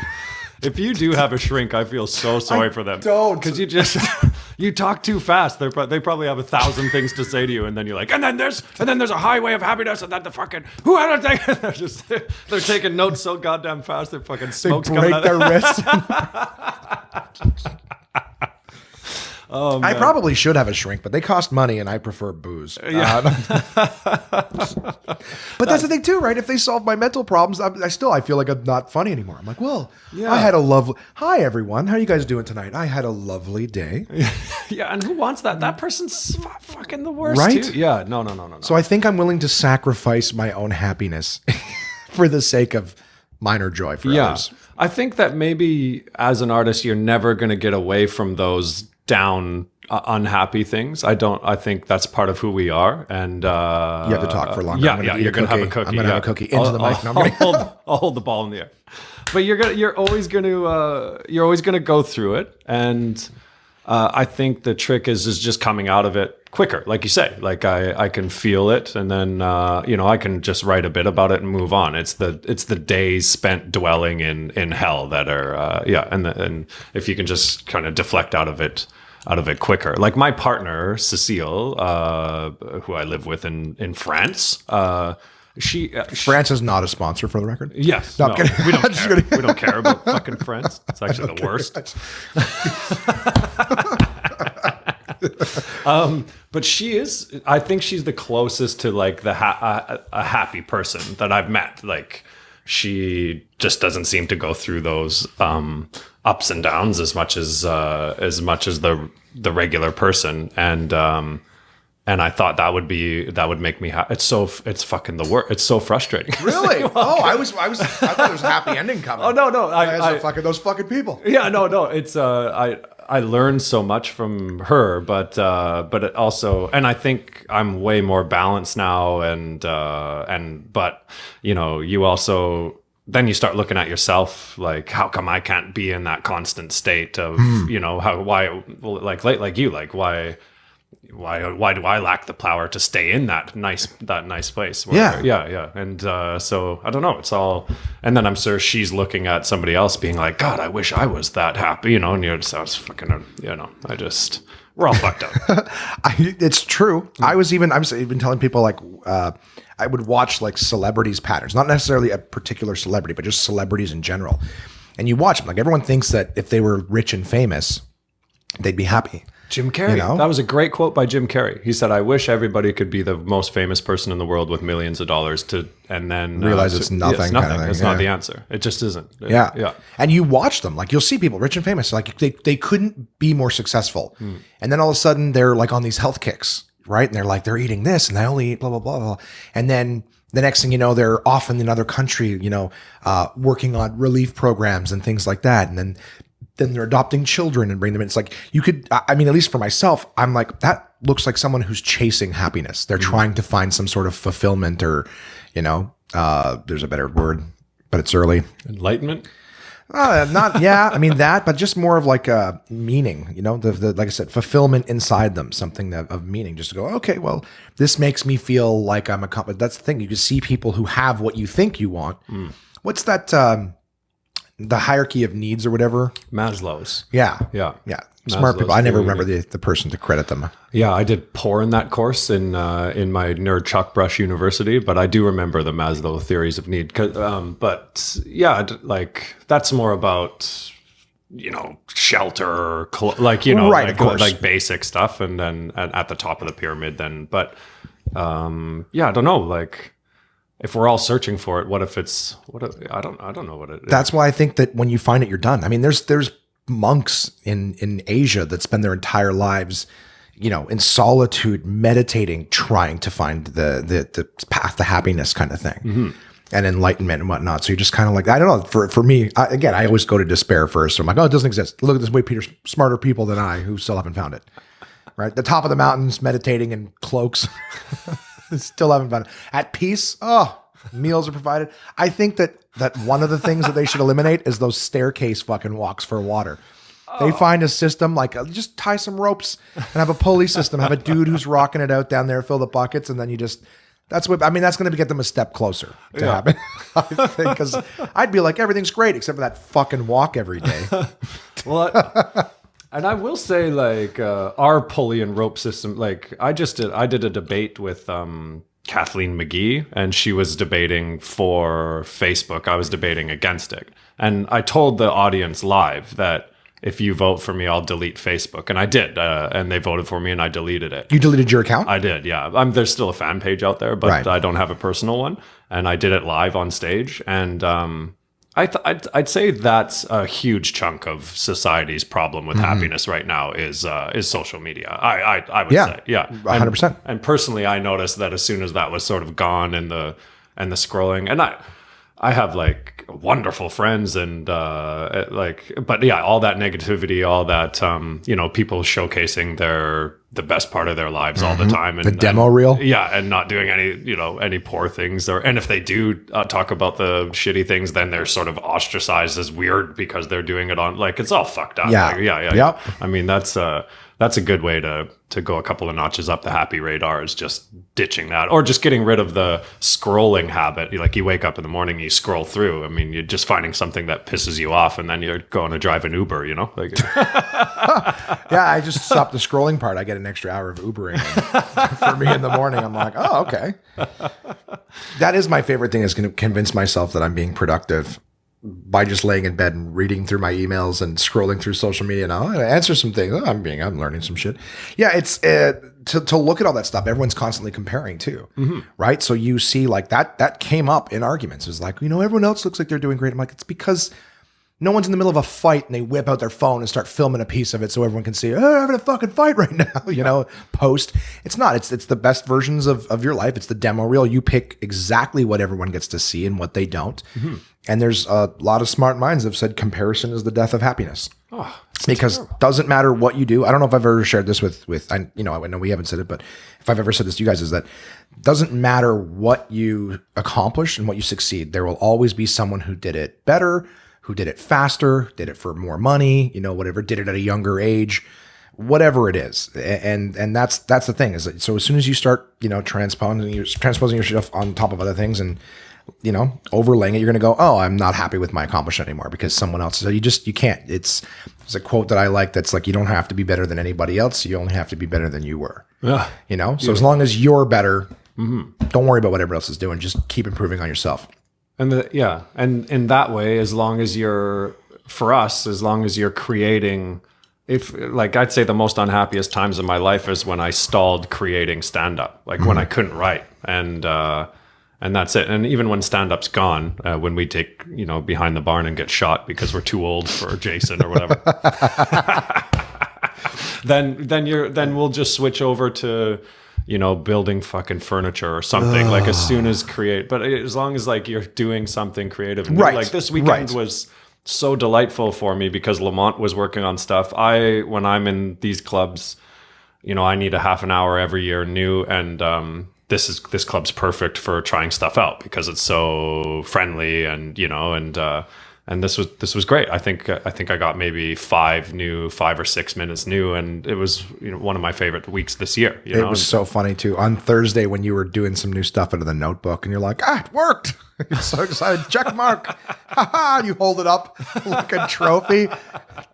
If you do have a shrink, I feel so sorry for them. Don't. Because you talk too fast. They probably have 1,000 things to say to you, and then you're like, and then there's a highway of happiness, and then the fucking who had a thing? They're taking notes so goddamn fast. They're fucking smokes coming out. They break their wrists. I probably should have a shrink, but they cost money, and I prefer booze. Yeah. But that's the thing too, right? If they solve my mental problems, I feel like I'm not funny anymore. I'm like, well, I had a lovely. Hi everyone, how are you guys doing tonight? I had a lovely day. Yeah, and who wants that? That person's fucking the worst, Right? too. Yeah, no. So I think I'm willing to sacrifice my own happiness for the sake of minor joy for others. I think that maybe as an artist, you're never going to get away from those down, unhappy things. I think that's part of who we are. And You have to talk for longer. Yeah, you're going to have a cookie. I'm going to have a cookie into the mic. No, I'll hold the ball in the air. But you're always going to go through it. And I think the trick is just coming out of it quicker, like you say. Like I can feel it, and then I can just write a bit about it and move on. It's the days spent dwelling in hell that are and if you can just kind of deflect out of it quicker. Like my partner Cecile, who I live with in France. France is not a sponsor, for the record. Yes, no, we don't care. We don't care about fucking France. It's actually the worst. But she is. I think she's the closest to like a happy person that I've met. Like she just doesn't seem to go through those ups and downs as much as the regular person. And I thought that would make me happy. It's fucking the worst. It's so frustrating. Really? I thought there was a happy ending coming. Oh no. Those fucking people. Yeah, no. It's I learned so much from her, but it also, and I think I'm way more balanced now, but you also. Then you start looking at yourself like, how come I can't be in that constant state of why do I lack the power to stay in that nice place? Yeah. And so I don't know. It's all, and then I'm sure she's looking at somebody else being like, God, I wish I was that happy, and you're just, I was fucking, we're all fucked up. It's true. I was even telling people like, I would watch like celebrities' patterns, not necessarily a particular celebrity, but just celebrities in general. And you watch them, like everyone thinks that if they were rich and famous, they'd be happy. Jim Carrey. That was a great quote by Jim Carrey. He said, I wish everybody could be the most famous person in the world with millions of dollars and then realize it's nothing. It's nothing. Kind of thing. It's not the answer. It just isn't. Yeah. And you watch them, like you'll see people rich and famous, like they couldn't be more successful. And then all of a sudden they're like on these health kicks, right? And they're eating this and they only eat blah, blah, blah, blah. And then the next thing you know, they're off in another country, working on relief programs and things like that. And then they're adopting children and bring them in. It's like at least for myself, I'm like, that looks like someone who's chasing happiness. They're trying to find some sort of fulfillment or, there's a better word, but it's early. Enlightenment? That, but just more of like a meaning, the like I said, fulfillment inside them, something of meaning, just to go, okay, well, this makes me feel like I'm accomplished. That's the thing. You can see people who have what you think you want. What's that, the hierarchy of needs or whatever? Maslow's. Yeah. Smart Maslow's people. I never theory. remember the person to credit them. Yeah, I did poor in that course in my nerd Chuck Brush University, but I do remember the Maslow theories of need. But yeah, like that's more about shelter, right, of course. like basic stuff, and then at the top of the pyramid. Then, but I don't know, like. If we're all searching for it, I don't know what it is. That's why I think that when you find it, you're done. I mean, there's monks in Asia that spend their entire lives, in solitude, meditating, trying to find the path to happiness kind of thing. And enlightenment and whatnot. So you're just kind of like, I don't know. For me, I always go to despair first. So I'm like, oh, it doesn't exist. Look at this way, Peter, smarter people than I who still haven't found it. Right, the top of the mountains, meditating in cloaks. Still haven't found it. At peace, meals are provided. I think that one of the things that they should eliminate is those staircase fucking walks for water. They find a system like just tie some ropes and have a pulley system. Have a dude who's rocking it out down there, fill the buckets, and then you just. That's going to get them a step closer to happen. I think because I'd be like everything's great except for that fucking walk every day. Well. And I will say, like, our pulley and rope system, like, I did a debate with Kathleen McGee, and she was debating for Facebook. I was debating against it. And I told the audience live that if you vote for me, I'll delete Facebook. And I did. And they voted for me and I deleted it. You deleted your account? I did, yeah. There's still a fan page out there, but Right. I don't have a personal one. And I did it live on stage. And I'd say that's a huge chunk of society's problem with happiness right now is social media. I would say, yeah, 100%. And personally, I noticed that as soon as that was sort of gone and the scrolling, and I have like wonderful friends and but yeah, all that negativity, all that people showcasing the best part of their lives all the time, and The demo reel? yeah, and not doing any poor things, and if they do talk about the shitty things, then they're sort of ostracized as weird because they're doing it on, like, it's all fucked up. Yeah. Like, yeah. Yep. I mean, that's a good way to go a couple of notches up the happy radar, is just ditching that, or just getting rid of the scrolling habit. Like, you wake up in the morning, you scroll through. I mean, you're just finding something that pisses you off, and then you're going to drive an Uber. Like, Yeah, I just stopped the scrolling part. I get an extra hour of Ubering. And for me in the morning, I'm like, oh, okay. That is my favorite thing, is going to convince myself that I'm being productive by just laying in bed and reading through my emails and scrolling through social media. Now I answer some things. I'm learning some shit. Yeah, it's to look at all that stuff. Everyone's constantly comparing too, right? So you see, like, that came up in arguments. It's like, everyone else looks like they're doing great. I'm like, it's because no one's in the middle of a fight and they whip out their phone and start filming a piece of it so everyone can see, oh, they're having a fucking fight right now, post. It's not. It's the best versions of your life. It's the demo reel. You pick exactly what everyone gets to see and what they don't. And there's a lot of smart minds that have said comparison is the death of happiness. oh, Because doesn't matter what you do. I don't know if I've ever shared this with I know we haven't said it, but if I've ever said this to you guys, is that doesn't matter what you accomplish and what you succeed. There will always be someone who did it better, who did it faster, did it for more money, whatever, did it at a younger age, whatever it is. And that's the thing, is that, so as soon as you start, transposing yourself on top of other things and, overlaying it, you're going to go, oh, I'm not happy with my accomplishment anymore because someone else. So you can't. It's a quote that I like that's like, you don't have to be better than anybody else. You only have to be better than you were. yeah. So as long as you're better, don't worry about what everybody else is doing. Just keep improving on yourself. And and in that way, as long as you're creating, I'd say the most unhappiest times of my life is when I stalled creating stand-up, like when I couldn't write, and that's it. And even when stand-up's gone, when we take, behind the barn and get shot because we're too old for Jason or whatever, then we'll just switch over to, building fucking furniture or something. Like, as soon as but as long as, like, you're doing something creative. Right. Like, this weekend was so delightful for me because Lamont was working on stuff. When I'm in these clubs, I need a half an hour every year new, and this club's perfect for trying stuff out because it's so friendly, and and this was great. I think I got maybe 5 or 6 minutes new, and it was one of my favorite weeks this year. It was so funny too. On Thursday when you were doing some new stuff out of the notebook and you're like, it worked. You're so excited. Check mark. You hold it up like a trophy,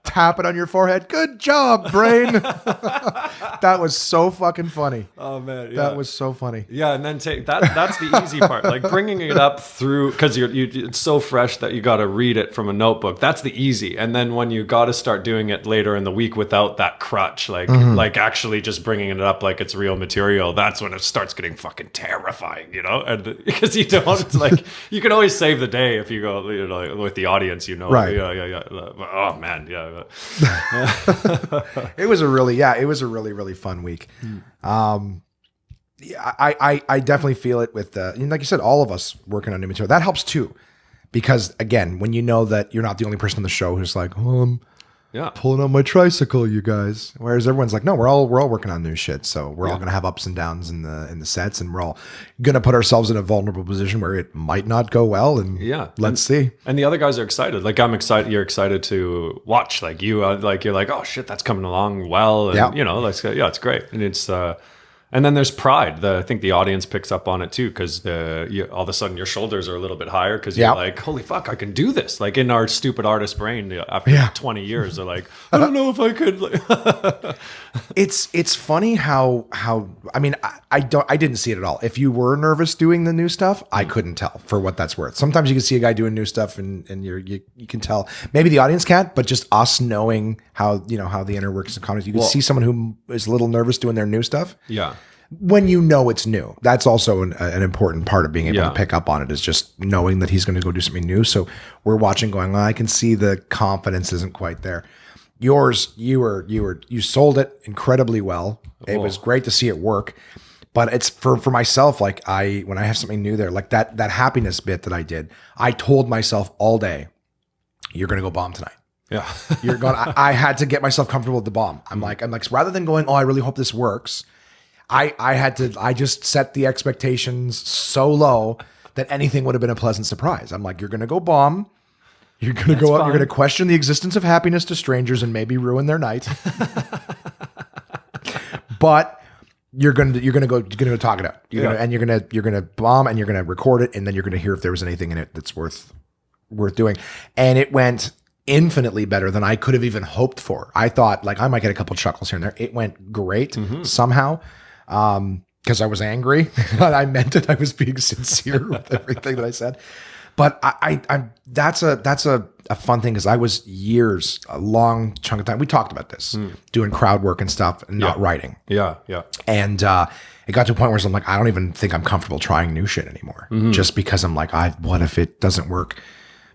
tap it on your forehead. Good job, brain. That was so fucking funny. Oh man, yeah. That was so funny. Yeah, and then that's the easy part, like bringing it up through, because it's so fresh that you got to read it from a notebook. That's the easy. And then when you got to start doing it later in the week without that crutch, like actually just bringing it up like it's real material, that's when it starts getting fucking terrifying, and because you don't, like, you can always save the day if you go, with the audience, Right. Yeah. Oh man, yeah. It was a really, really fun week. Yeah, I definitely feel it with like you said, all of us working on new material. That helps too, because again, when you know that you're not the only person on the show who's like, I'm pulling on my tricycle, you guys. Whereas everyone's like, no, we're all working on new shit. So we're all gonna have ups and downs in the sets, and we're all gonna put ourselves in a vulnerable position where it might not go well. And let's see. And the other guys are excited. Like, I'm excited. You're excited to watch. Like, you're like, oh shit, that's coming along well. And it's great. And it's And then there's pride. I think the audience picks up on it too, because all of a sudden your shoulders are a little bit higher because you're like, holy fuck, I can do this. Like in our stupid artist brain, after 20 years, they're like, I don't know if I could. It's funny how I mean, I didn't see it at all. If you were nervous doing the new stuff, I couldn't tell, for what that's worth. Sometimes you can see a guy doing new stuff and you can tell. Maybe the audience can't, but just us knowing how the inner workings of comedy, you can see someone who is a little nervous doing their new stuff. Yeah. When you know it's new, that's also an important part of being able to pick up on it, is just knowing that he's going to go do something new. So we're watching going, I can see the confidence isn't quite there. Yours, you sold it incredibly well. It was great to see it work. But it's for myself, like when I have something new there, like that happiness bit that I did, I told myself all day, you're going to go bomb tonight. Yeah. You're going, I had to get myself comfortable with the bomb. I'm like, rather than going, I really hope this works, I just set the expectations so low that anything would have been a pleasant surprise. I'm like, you're going to go bomb. You're going to go up. You're going to question the existence of happiness to strangers and maybe ruin their night. But you're going to go talk it out. You're going to bomb, and you're going to record it, and then you're going to hear if there was anything in it that's worth doing. And it went infinitely better than I could have even hoped for. I thought, like, I might get a couple chuckles here and there. It went great somehow. Because I was angry. I meant it. I was being sincere with everything that I said. But that's a fun thing, because I was a long chunk of time. We talked about this, doing crowd work and stuff and not writing. Yeah. And it got to a point where I'm like, I don't even think I'm comfortable trying new shit anymore, just because I'm like, what if it doesn't work?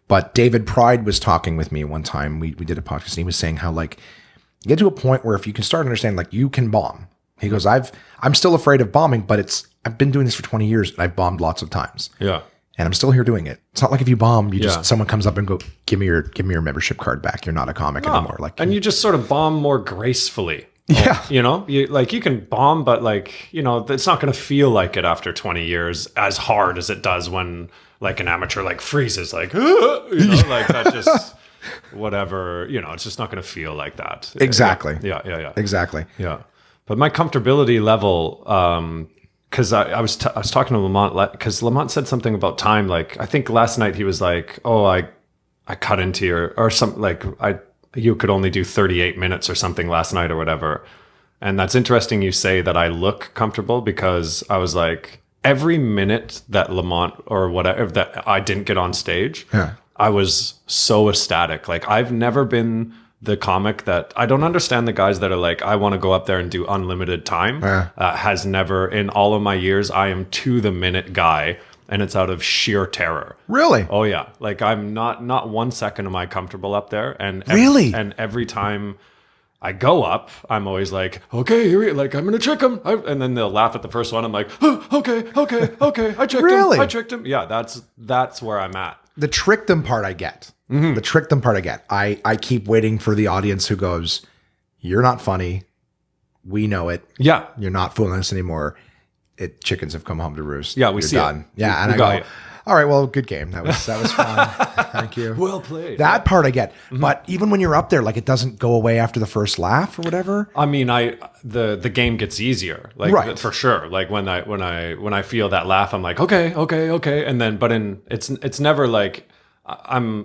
But David Pride was talking with me one time. We did a podcast, and he was saying how, like, you get to a point where if you can start to understand, like, you can bomb. He goes, I'm still afraid of bombing, but I've been doing this for 20 years and I've bombed lots of times. Yeah. And I'm still here doing it. It's not like if you bomb, someone comes up and go, give me your membership card back. You're not a comic anymore. Like, and you just sort of bomb more gracefully. Yeah. You can bomb, but like, it's not going to feel like it after 20 years as hard as it does when like an amateur like freezes, like, like that just whatever, it's just not going to feel like that. Exactly. Yeah. Exactly. Yeah. But my comfortability level, because I was talking to Lamont, because Lamont said something about time. Like, I think last night he was like, I cut into your, or something, like, you could only do 38 minutes or something last night or whatever. And that's interesting you say that I look comfortable, because I was like, every minute that Lamont or whatever, that I didn't get on stage, I was so ecstatic. Like, I've never been the comic that, I don't understand the guys that are like, I want to go up there and do unlimited time. Has never, in all of my years, I am to the minute guy, and it's out of sheer terror. Really? Oh yeah. Like, I'm not 1 second am I comfortable up there. And really? And every time I go up, I'm always like, okay, here like, I'm going to trick him. And then they'll laugh at the first one. I'm like, oh, okay. I tricked him. I tricked him. Yeah. That's where I'm at. The trick them part I get. The trick them part I get. I keep waiting for the audience who goes, you're not funny. We know it. Yeah. You're not fooling us anymore. Chickens have come home to roost. Yeah, we see done. It. Yeah. And I go, all right, well, good game. That was fun. Thank you. Well played. That part I get. But even when you're up there, like, it doesn't go away after the first laugh or whatever. I mean, the game gets easier, like, right, for sure. Like when I feel that laugh, I'm like, okay. And then, but it's never like,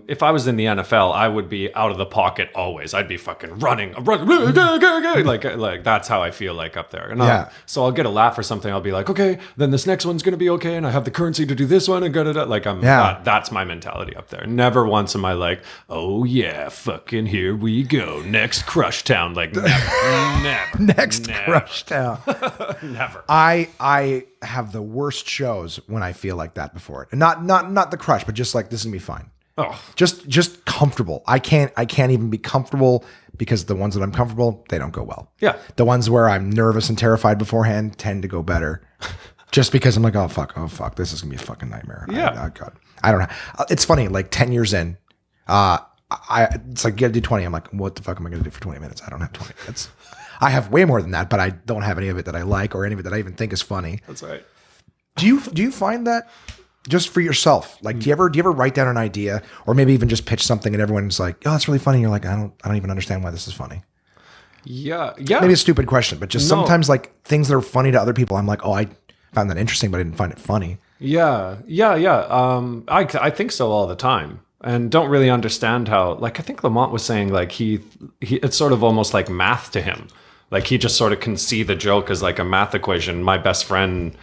if I was in the NFL, I would be out of the pocket always. I'd be fucking running, like that's how I feel like up there. And so I'll get a laugh or something. I'll be like, okay, then this next one's gonna be okay, and I have the currency to do this one, and like that's my mentality up there. Never once am I like, oh yeah, fucking here we go, next Crush Town. Like never. Next Crush Town. Never. I have the worst shows when I feel like that before it. And not the crush, but just like, this is gonna be fine. Oh. Just comfortable. I can't even be comfortable, because the ones that I'm comfortable, they don't go well. Yeah. The ones where I'm nervous and terrified beforehand tend to go better. Just because I'm like, oh fuck, this is gonna be a fucking nightmare. Yeah. God. I don't know. It's funny, like 10 years in, it's like, you gotta do 20. I'm like, what the fuck am I gonna do for 20 minutes? I don't have 20 minutes. I have way more than that, but I don't have any of it that I like, or any of it that I even think is funny. That's right. Do you find that just for yourself? Like, do you ever write down an idea, or maybe even just pitch something and everyone's like, oh, that's really funny. You're like, I don't even understand why this is funny. Yeah. Maybe a stupid question, but just sometimes like things that are funny to other people, I'm like, oh, I found that interesting, but I didn't find it funny. Yeah. I think so all the time, and don't really understand how. Like I think Lamont was saying, like he it's sort of almost like math to him. Like he just sort of can see the joke as like a math equation. My best friend,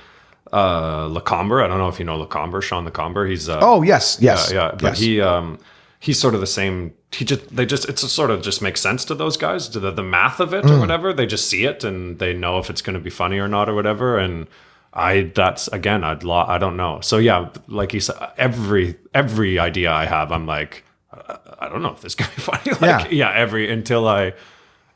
Lacomber. I don't know if you know Lacomber, Sean Lacomber. He's Oh yes. yeah. But yes. He's sort of the same. It sort of just makes sense to those guys, to the math of it or whatever. They just see it and they know if it's going to be funny or not or whatever. And I don't know. So yeah, like you said, every idea I have, I'm like, I don't know if this is going to be funny.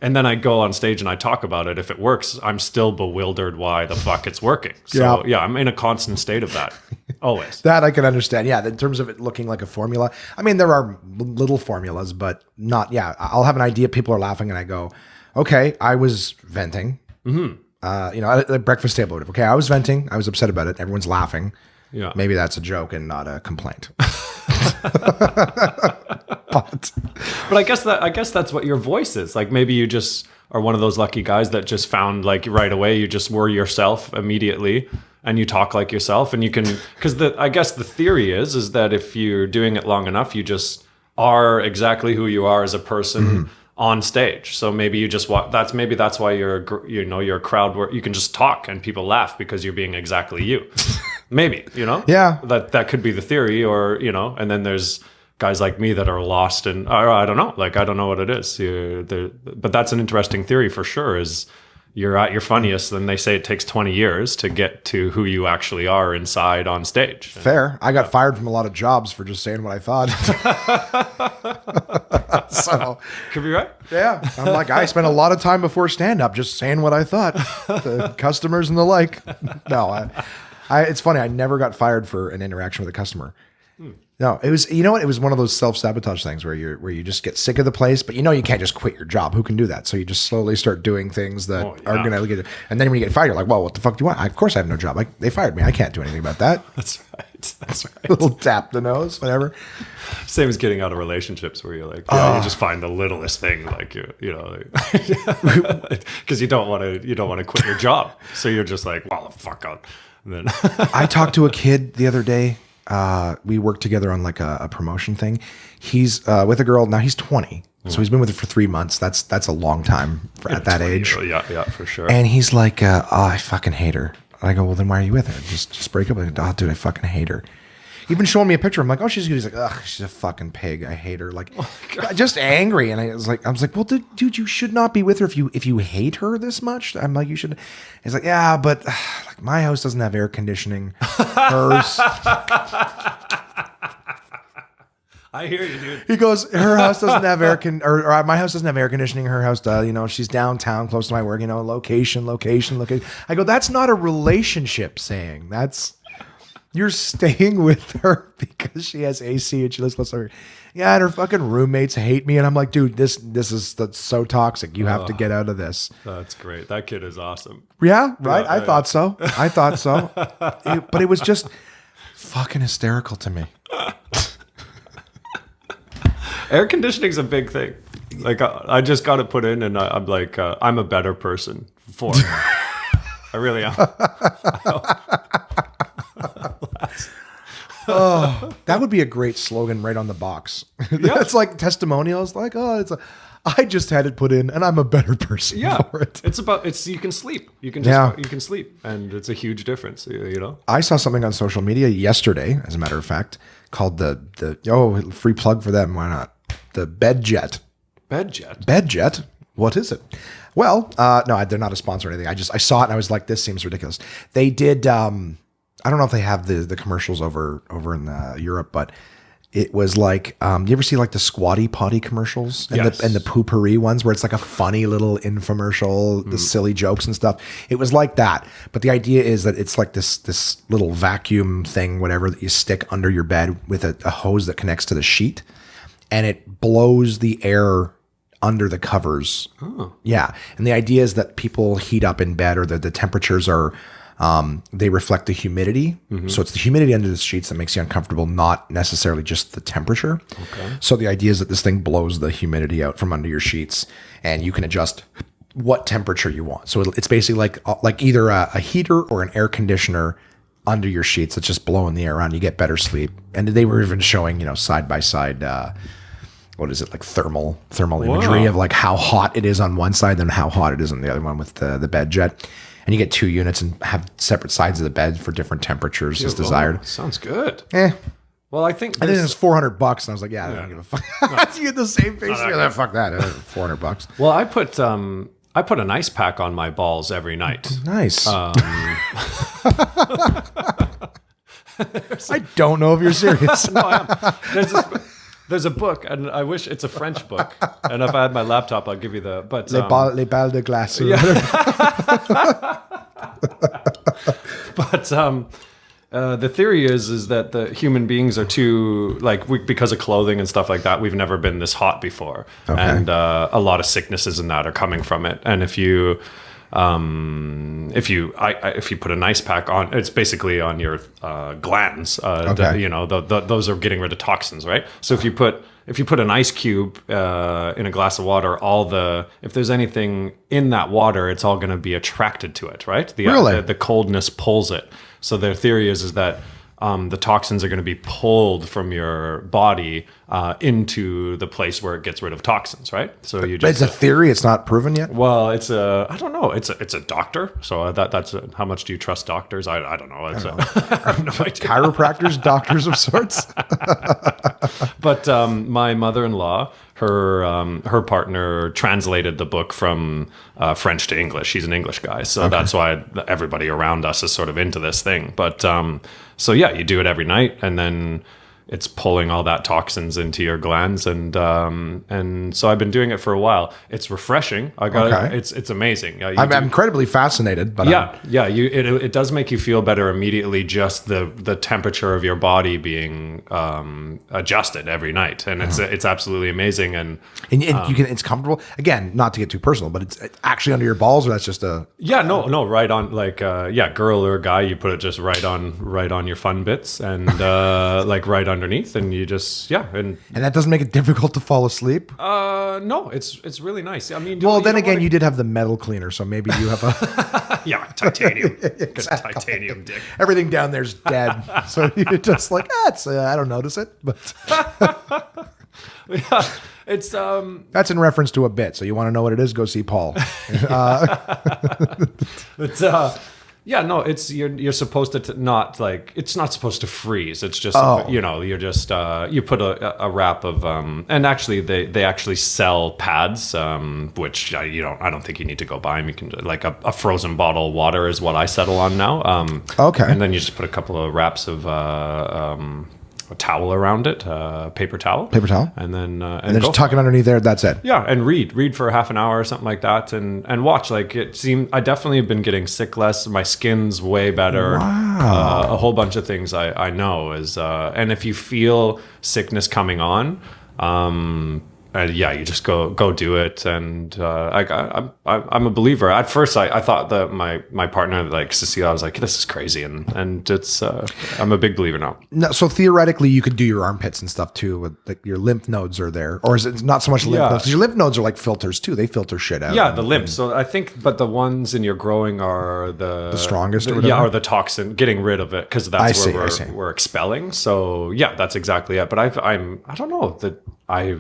And then I go on stage and I talk about it. If it works, I'm still bewildered why the fuck it's working. So yeah, I'm in a constant state of that. Always. That I can understand. Yeah, in terms of it looking like a formula. I mean, there are little formulas, but not, I'll have an idea, people are laughing, and I go, okay, I was venting. At the breakfast table, whatever. Okay, I was venting. I was upset about it. Everyone's laughing. Yeah. Maybe that's a joke and not a complaint. But I guess that's what your voice is. Like maybe you just are one of those lucky guys that just found like right away you just were yourself immediately and you talk like yourself and you can, because I guess the theory is that if you're doing it long enough, you just are exactly who you are as a person on stage. So maybe you just that's why you're a crowd where you can just talk and people laugh because you're being exactly you. Maybe, Yeah. That could be the theory, or, and then there's guys like me that are lost and I don't know, like, I don't know what it is. But that's an interesting theory for sure, is you're at your funniest, then they say it takes 20 years to get to who you actually are inside on stage. Fair. I got fired from a lot of jobs for just saying what I thought. So could be right. Yeah. I'm like, I spent a lot of time before stand-up just saying what I thought. The customers and the like. No, it's funny. I never got fired for an interaction with a customer. No, it was, it was one of those self-sabotage things where you just get sick of the place, but you can't just quit your job. Who can do that? So you just slowly start doing things that are going to get, and then when you get fired, you're like, well, what the fuck do you want? Of course I have no job. They fired me. I can't do anything about that. That's right. A little tap the nose, whatever. Same as getting out of relationships where you're like, you just find the littlest thing, like because you don't want to quit your job. So you're just like, well, the fuck out. And then I talked to a kid the other day. We worked together on like a promotion thing. He's with a girl now. He's 20, so he's been with her for 3 months. That's a long time at that age. Yeah, for sure. And he's like, I fucking hate her. And I go, well, then why are you with her? Just break up. Like, oh, dude, I fucking hate her. Even showing me a picture, I'm like, oh, she's good. He's like, ugh, she's a fucking pig. I hate her. Like, just angry. And I was like, well, dude, you should not be with her if you hate her this much. I'm like, you should. He's like, yeah, but like my house doesn't have air conditioning. Hers. I hear you, dude. He goes, her house doesn't have or my house doesn't have air conditioning. Her house does. She's downtown, close to my work. Location. I go, that's not a relationship saying. You're staying with her because she has AC and she lives close to her. Yeah, and her fucking roommates hate me. And I'm like, dude, that's so toxic. You have to get out of this. That's great. That kid is awesome. Yeah, right? I thought so. But it was just fucking hysterical to me. Air conditioning's a big thing. Like, I just got it put in and I'm like, I'm a better person for it. I really am. Oh, that would be a great slogan right on the box. Yeah. It's like testimonials, like, I just had it put in and I'm a better person for it. You can sleep. You can sleep. And it's a huge difference, I saw something on social media yesterday, as a matter of fact, called the free plug for them. Why not? The Bedjet. Bedjet? What is it? Well, no, they're not a sponsor or anything. I saw it and I was like, this seems ridiculous. They did, I don't know if they have the commercials over in Europe, but it was like, you ever see like the Squatty Potty commercials and the Poopery ones where it's like a funny little infomercial, the silly jokes and stuff. It was like that. But the idea is that it's like this little vacuum thing, whatever, that you stick under your bed with a hose that connects to the sheet, and it blows the air under the covers. Oh. Yeah. And the idea is that people heat up in bed, or the temperatures are, they reflect the humidity. Mm-hmm. So it's the humidity under the sheets that makes you uncomfortable, not necessarily just the temperature. Okay. So the idea is that this thing blows the humidity out from under your sheets, and you can adjust what temperature you want. So it's basically like either a heater or an air conditioner under your sheets that's just blowing the air around. You get better sleep. And they were even showing, side by side, what is it, like thermal imagery of like how hot it is on one side and how hot it is on the other one with the bed jet. And you get 2 units and have separate sides of the bed for different temperatures as desired. Sounds good. Well, I think it was $400, and I was like, I don't give a fuck. You get the same face. Fuck that. $400. Well, I put an ice pack on my balls every night. Nice. I don't know if you're serious. No, I am. There's a book, and I wish it's a French book. And if I had my laptop, I'll give you the. But les balles de glace. Yeah. But the theory is that the human beings are too because of clothing and stuff like that. We've never been this hot before, and a lot of sicknesses and that are coming from it. And if you put an ice pack on, it's basically on your glands. Those are getting rid of toxins, right? So if you put an ice cube in a glass of water, if there's anything in that water, it's all going to be attracted to it, right? Really? The coldness pulls it. So their theory is that the toxins are going to be pulled from your body into the place where it gets rid of toxins, right? So it's a theory. It's not proven yet. Well, I don't know. It's a doctor. So that's how much do you trust doctors? I don't know. I have no idea. Chiropractors, doctors of sorts. But my mother-in-law, her partner translated the book from French to English. She's an English guy, so that's why everybody around us is sort of into this thing. But so yeah, you do it every night, and then it's pulling all that toxins into your glands, and so I've been doing it for a while. It's refreshing. It's amazing. I'm incredibly fascinated, but it does make you feel better immediately. Just the temperature of your body being adjusted every night, and it's absolutely amazing. And you can, it's comfortable. Again, not to get too personal, but it's actually under your balls, or that's just a right on, girl or guy, you put it just right on your fun bits, and right underneath, and you just and that doesn't make it difficult to fall asleep. No, it's really nice. I mean, you did have the metal cleaner, so maybe you have a titanium. Exactly. Titanium dick. Everything down there's dead, so you're just like, I don't notice it, but yeah, it's that's in reference to a bit. So you want to know what it is? Go see Paul. It's you're supposed to not it's not supposed to freeze. It's just you're just you put a wrap of and actually they actually sell pads which I don't think you need to go buy them. You can like a frozen bottle of water is what I settle on now. And then you just put a couple of wraps of a towel around it, paper towel, and then just tuck it underneath there. That's it. Yeah, and read for half an hour or something like that, and watch. Like it seemed, I definitely have been getting sick less. My skin's way better. Wow. A whole bunch of things I know is, and if you feel sickness coming on, you just go do it. And I'm a believer. At first, I thought that my partner, like Cecilia, I was like, this is crazy, and it's I'm a big believer now. No, so theoretically, you could do your armpits and stuff too. With your lymph nodes are there, or is it not so much lymph nodes? Because your lymph nodes are like filters too. They filter shit out. Yeah, the lymph. So I think, but the ones in your growing are the strongest, or whatever? or the toxin, getting rid of it, because that's where we're expelling. So yeah, that's exactly it. But I don't know that I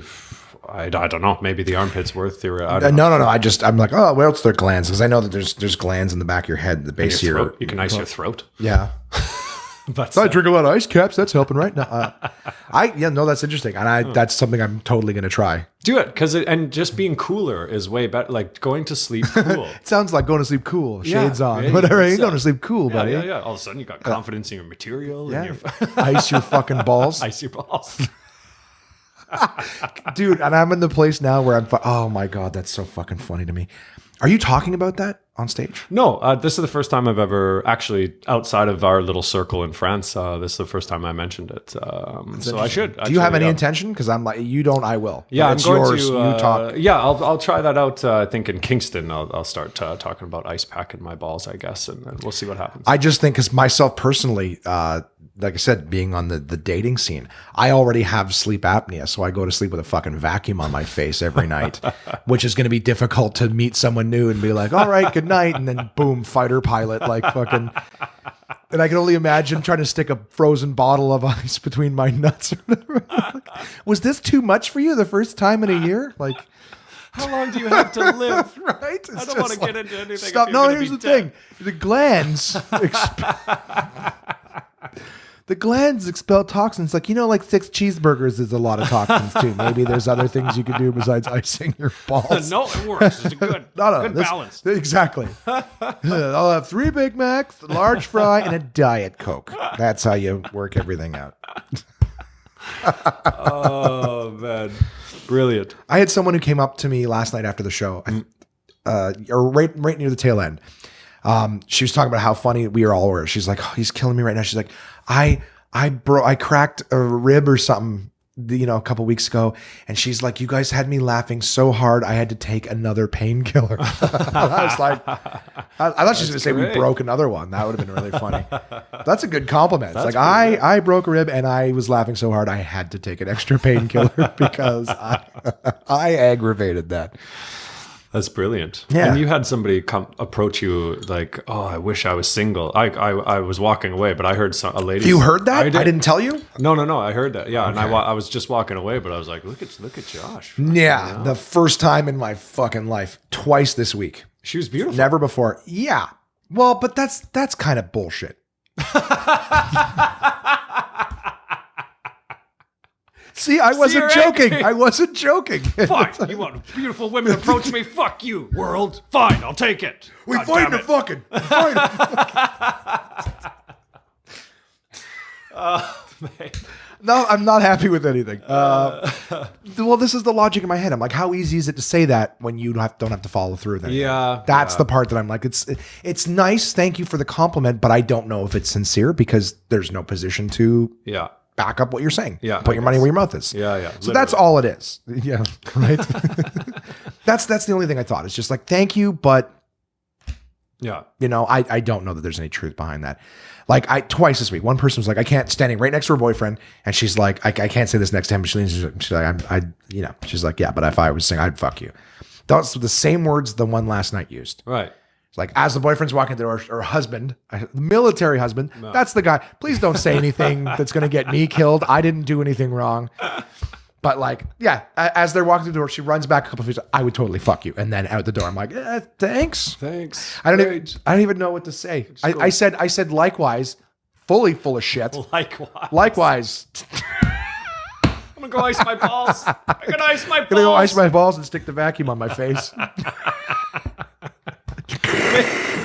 don't know. Maybe the armpits were theory. No. I'm like, oh, where else are there glands? Because I know that there's glands in the back of your head, the base here. You can ice your throat. Yeah. But I drink a lot of ice caps. That's helping, right? No, that's interesting, and that's something I'm totally going to try. Do it, and just being cooler is way better. Like going to sleep cool. It sounds like going to sleep cool. Shades on, whatever. You're going to sleep cool, buddy. Yeah. All of a sudden, you got confidence in your material. Yeah. And Ice your fucking balls. Ice your balls. Dude, and I'm in the place now where oh my God, that's so fucking funny to me. Are you talking about that? on stage? No, this is the first time I've ever actually, outside of our little circle in France, this is the first time I mentioned it. So I should. Do you have any intention? Because I'm like, you don't, I will. Yeah, It's I'm going yours. to. You talk. Yeah, I'll try that out. I think in Kingston, I'll start talking about ice packing my balls, I guess, and we'll see what happens. I just think, because myself personally, like I said, being on the dating scene, I already have sleep apnea, so I go to sleep with a fucking vacuum on my face every night, which is going to be difficult to meet someone new and be like, all right, good night, and then boom, fighter pilot, like fucking. And I can only imagine trying to stick a frozen bottle of ice between my nuts. Like, was this too much for you the first time in a year? Like, how long do you have to live? Right? It's I don't want to get into anything. Stop. No, here's the thing. The glands. The glands expel toxins. Like, like 6 cheeseburgers is a lot of toxins too. Maybe there's other things you could do besides icing your balls. No, it works. It's a good, good balance. Exactly. I'll have 3 Big Macs, a large fry, and a Diet Coke. That's how you work everything out. Oh, man. Brilliant. I had someone who came up to me last night after the show, or right near the tail end. She was talking about how funny we all were. She's like, oh, he's killing me right now. She's like, I cracked a rib or something, a couple weeks ago. And she's like, you guys had me laughing so hard, I had to take another painkiller. I was like, I thought she was going to say we broke another one. That would have been really funny. That's a good compliment. It's like, I broke a rib and I was laughing so hard, I had to take an extra painkiller because I aggravated that. That's brilliant. Yeah. And you had somebody come approach you like, oh, I wish I was single. I was walking away, but I heard a lady. You heard that? I didn't tell you? No. I heard that. Yeah. Okay. And I was just walking away, but I was like, look at Josh. Yeah. The first time in my fucking life, twice this week. She was beautiful. Never before. Yeah. Well, but that's kind of bullshit. See, I wasn't joking. I wasn't joking. Fine. You want beautiful women to approach me? Fuck you, world. Fine, I'll take it. We fight to fucking. Oh, man. No, I'm not happy with anything. Well, this is the logic in my head. I'm like, how easy is it to say that when you don't have to follow through? Then that's the part that I'm like, it's nice. Thank you for the compliment, but I don't know if it's sincere because there's no position to back up what you're saying. Yeah, put your money where your mouth is. Yeah. So literally. that's all it is. Yeah, right. That's the only thing I thought. It's just like, thank you, but I don't know that there's any truth behind that. Like twice this week, one person was like, I can't, standing right next to her boyfriend, and she's like, I can't say this next to him. She's like, she's like, yeah, but if I was saying, I'd fuck you. That's the same words the one last night used. Right. Like, as the boyfriend's walking through, or husband, military husband, that's the guy. Please don't say anything that's going to get me killed. I didn't do anything wrong. But like, yeah, as they're walking through the door, she runs back a couple of feet. I would totally fuck you. And then out the door, I'm like, thanks. I don't even know what to say. I said likewise, fully full of shit. Likewise. I'm gonna go ice my balls. I'm gonna ice my balls. Gonna go ice my balls and stick the vacuum on my face.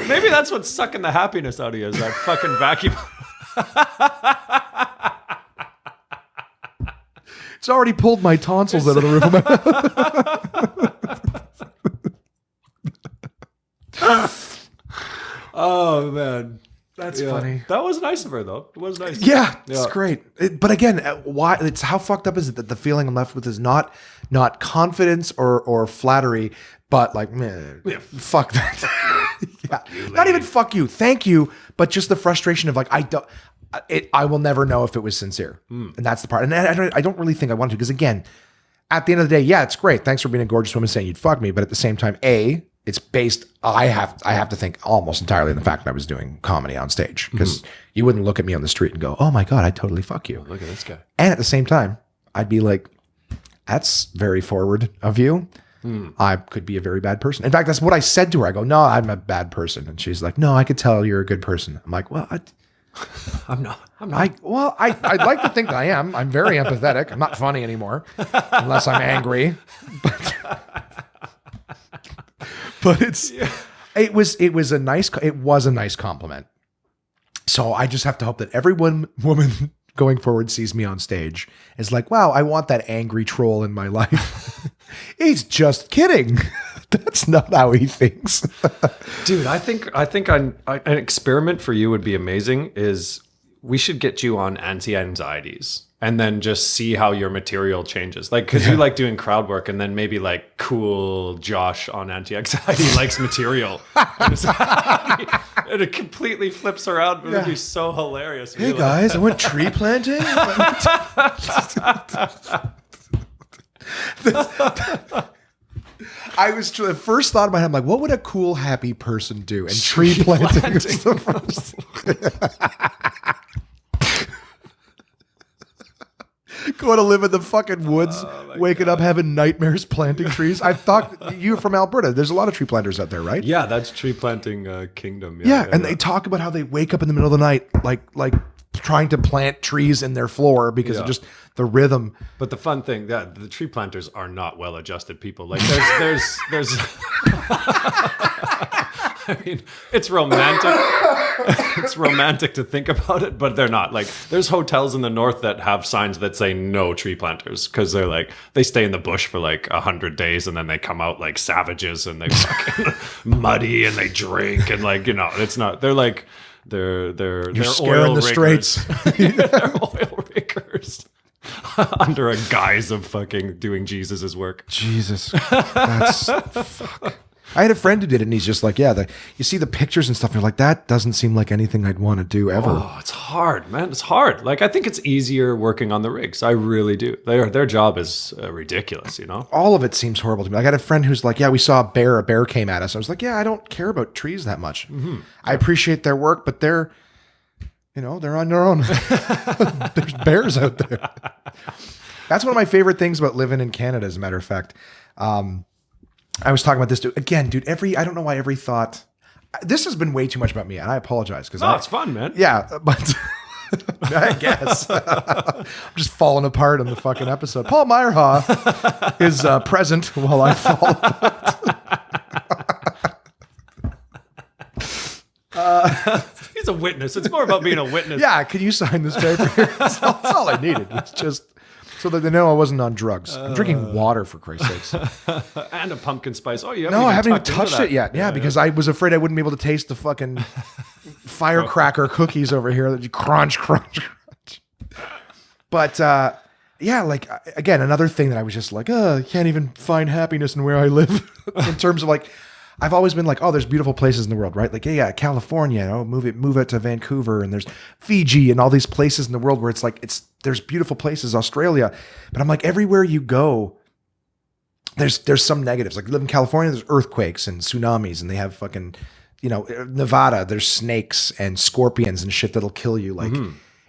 Maybe that's what's sucking the happiness out of you, is that fucking vacuum. It's already pulled my tonsils out of the roof of my mouth. Oh, man. That's funny. That was nice of her, though. It was nice. Yeah, it's great. But again, why? It's how fucked up is it that the feeling I'm left with is not confidence or flattery, but like, man, fuck that. Not even fuck you, thank you, but just the frustration of like, I will never know if it was sincere, and that's the part. And I don't really think I want to, because again, at the end of the day, yeah, it's great. Thanks for being a gorgeous woman saying you'd fuck me, but at the same time, it's based. I have to think almost entirely on the fact that I was doing comedy on stage, because you wouldn't look at me on the street and go, "Oh my god, I'd totally fuck you." Look at this guy. And at the same time, I'd be like, "That's very forward of you." I could be a very bad person. In fact, that's what I said to her. I go, "No, I'm a bad person," and she's like, "No, I could tell you're a good person." I'm like, "Well, I'm not. I'd like to think that I am. I'm very empathetic. I'm not funny anymore, unless I'm angry." But it was a nice compliment. So I just have to hope that every woman going forward sees me on stage is like, wow, I want that angry troll in my life. He's just kidding. That's not how he thinks. Dude, I think an experiment for you would be amazing. Is we should get you on anti-anxieties and then just see how your material changes. Like, because you like doing crowd work, and then maybe like cool Josh on anti-anxiety likes material. And it completely flips around, but it'd be so hilarious. Hey guys, I went tree planting. I was the first thought in my head, I'm like, what would a cool, happy person do? And tree planting is the first. Going to live in the fucking woods, waking up having nightmares planting trees. I thought you're from Alberta. There's a lot of tree planters out there, right? Yeah, that's tree planting kingdom. Yeah, and they talk about how they wake up in the middle of the night, like trying to plant trees in their floor because of just the rhythm. But the fun thing, the tree planters are not well-adjusted people. Like there's I mean, it's romantic. It's romantic to think about it, but they're not. Like, there's hotels in the north that have signs that say no tree planters because they're like, they stay in the bush for like 100 days and then they come out like savages and they fucking muddy and they drink and like, you know, it's not. They're like, they're scaring oil the riggers. straits. They're oil riggers under a guise of fucking doing Jesus's work. Jesus, that's fuck. I had a friend who did it, and he's just like, yeah, you see the pictures and stuff, and you're like, that doesn't seem like anything I'd want to do ever. Oh, it's hard, man. It's hard. Like, I think it's easier working on the rigs. I really do. Their job is ridiculous, you know? All of it seems horrible to me. Like, I had a friend who's like, yeah, we saw a bear came at us. I was like, yeah, I don't care about trees that much. Mm-hmm. I appreciate their work, but they're on their own. There's bears out there. That's one of my favorite things about living in Canada, as a matter of fact. I was talking about this dude again, dude. I don't know why every thought. This has been way too much about me, and I apologize because it's fun, man. Yeah, but I guess I'm just falling apart on the fucking episode. Paul Myrehaug is present while I fall apart. He's a witness. It's more about being a witness. Yeah, can you sign this paper here? That's all I needed. It's just so that they know I wasn't on drugs. I'm drinking water, for Christ's sakes. And a pumpkin spice. Oh, you I haven't even touched it yet. Yeah, because I was afraid I wouldn't be able to taste the fucking firecracker cookies over here that you crunch. But yeah, like, again, another thing that I was just like, I can't even find happiness in where I live in terms of like, I've always been like, oh, there's beautiful places in the world, right? Like, yeah, California, move it to Vancouver, and there's Fiji and all these places in the world where it's like, there's beautiful places, Australia. But I'm like, everywhere you go, there's some negatives. Like, you live in California, there's earthquakes and tsunamis, and they have fucking, Nevada, there's snakes and scorpions and shit that'll kill you. Like,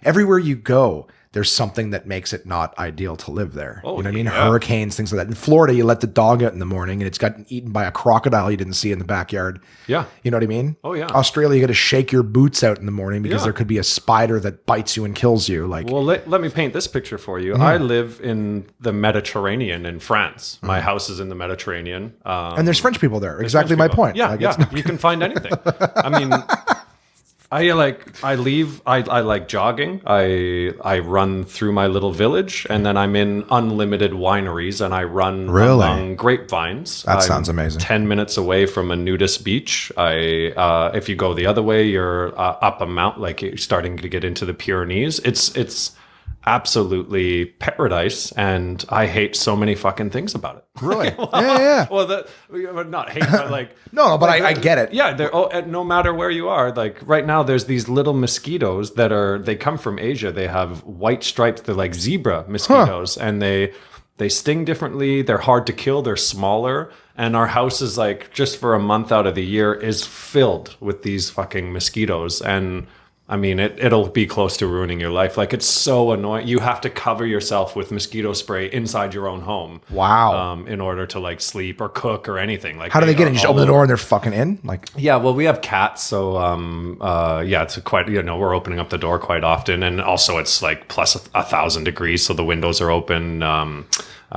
everywhere you go, there's something that makes it not ideal to live there. Oh, you know what I mean? Hurricanes, things like that. In Florida, you let the dog out in the morning and it's gotten eaten by a crocodile you didn't see in the backyard. Yeah. You know what I mean? Oh, yeah. Australia, you got to shake your boots out in the morning because there could be a spider that bites you and kills you. Like, well, let me paint this picture for you. I live in the Mediterranean in France. My house is in the Mediterranean. And there's French people there. Exactly my point. Yeah, like, you can find anything. I mean... I like jogging. I run through my little village, and then I'm in unlimited wineries, and I run among grapevines. That sounds amazing. 10 minutes away from a nudist beach. If you go the other way, you're up a mountain, like you're starting to get into the Pyrenees. It's absolutely paradise, and I hate so many fucking things about it. Really? Yeah. Well, not hate, but like no, but I get it. Yeah, no matter where you are. Like right now, there's these little mosquitoes they come from Asia. They have white stripes. They're like zebra mosquitoes, and they sting differently. They're hard to kill. They're smaller. And our house is like, just for a month out of the year, is filled with these fucking mosquitoes. And I mean, it'll be close to ruining your life. Like, it's so annoying. You have to cover yourself with mosquito spray inside your own home. Wow. In order to like sleep or cook or anything. Like, how do they get in? You just open the door and they're fucking in? Like, yeah. Well, we have cats, so it's quite. We're opening up the door quite often, and also it's like plus 1,000 degrees, so the windows are open.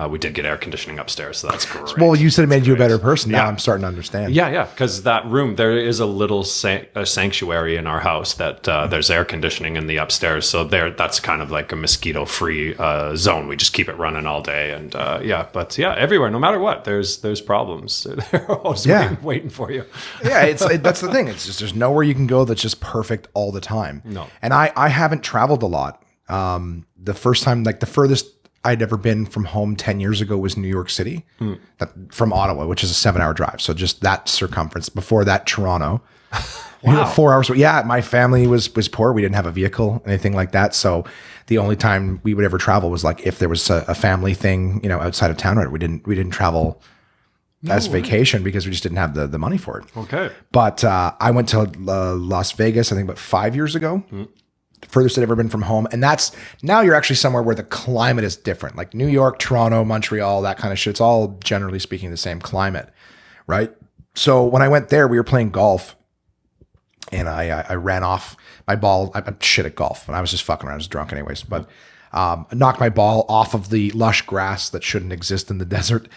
We did get air conditioning upstairs, so that's great. Well, you said it made you a Great. better person. Now Yeah. I'm starting to understand. Yeah, because that room, there is a little a sanctuary in our house that there's air conditioning in the upstairs. So that's kind of like a mosquito-free zone. We just keep it running all day. And everywhere, no matter what, there's problems. They're always waiting for you. Yeah, that's the thing. It's just there's nowhere you can go that's just perfect all the time. No. And I haven't traveled a lot. The first time, like the furthest I'd ever been from home 10 years ago was New York City, from Ottawa, which is a 7-hour drive. So just that circumference. Before that, Toronto. Wow. 4 hours. Yeah, my family was poor. We didn't have a vehicle, anything like that. So the only time we would ever travel was like if there was a family thing, outside of town. Right? We didn't travel as vacation because we just didn't have the money for it. Okay. But I went to Las Vegas, I think about 5 years ago. Furthest I'd ever been from home. And that's now you're actually somewhere where the climate is different, like New York, Toronto, Montreal, that kind of shit. It's all generally speaking the same climate, right? So when I went there, we were playing golf and I ran off my ball. I'm shit at golf and I was just fucking around. I was drunk anyways, but I knocked my ball off of the lush grass that shouldn't exist in the desert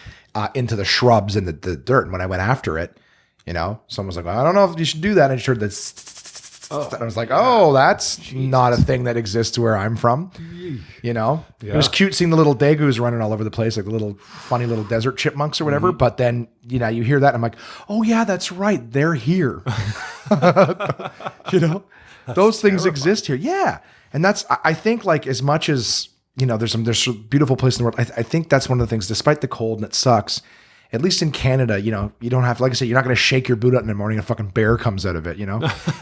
into the shrubs and the dirt. And when I went after it, someone was like, well, I don't know if you should do that. And I just heard this. And I was like, oh, that's not a thing that exists where I'm from. It was cute seeing the little dagoos running all over the place, like the little funny little desert chipmunks or whatever. But then, you hear that and I'm like, oh yeah, that's right. They're here. Those things exist here. Yeah. And that's, I think like as much as, there's some beautiful place in the world. I think that's one of the things, despite the cold and it sucks, at least in Canada, you don't have, like I said, you're not going to shake your boot out in the morning and a fucking bear comes out of it,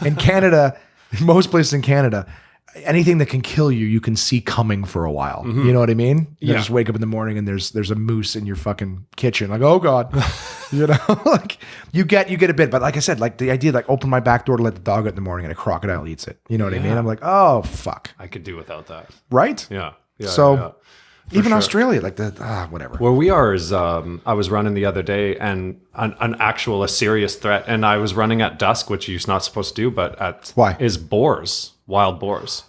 In Canada, most places in Canada, anything that can kill you, you can see coming for a while. You know what I mean? You just wake up in the morning and there's a moose in your fucking kitchen. Like, oh God, like you get a bit, but like I said, like the idea, like open my back door to let the dog out in the morning and a crocodile eats it. You know what I mean? I'm like, oh fuck. I could do without that. Right? Yeah. So even sure. Australia, like whatever. Where we are is, I was running the other day and a serious threat. And I was running at dusk, which you're not supposed to do, but Why? Is boars, wild boars.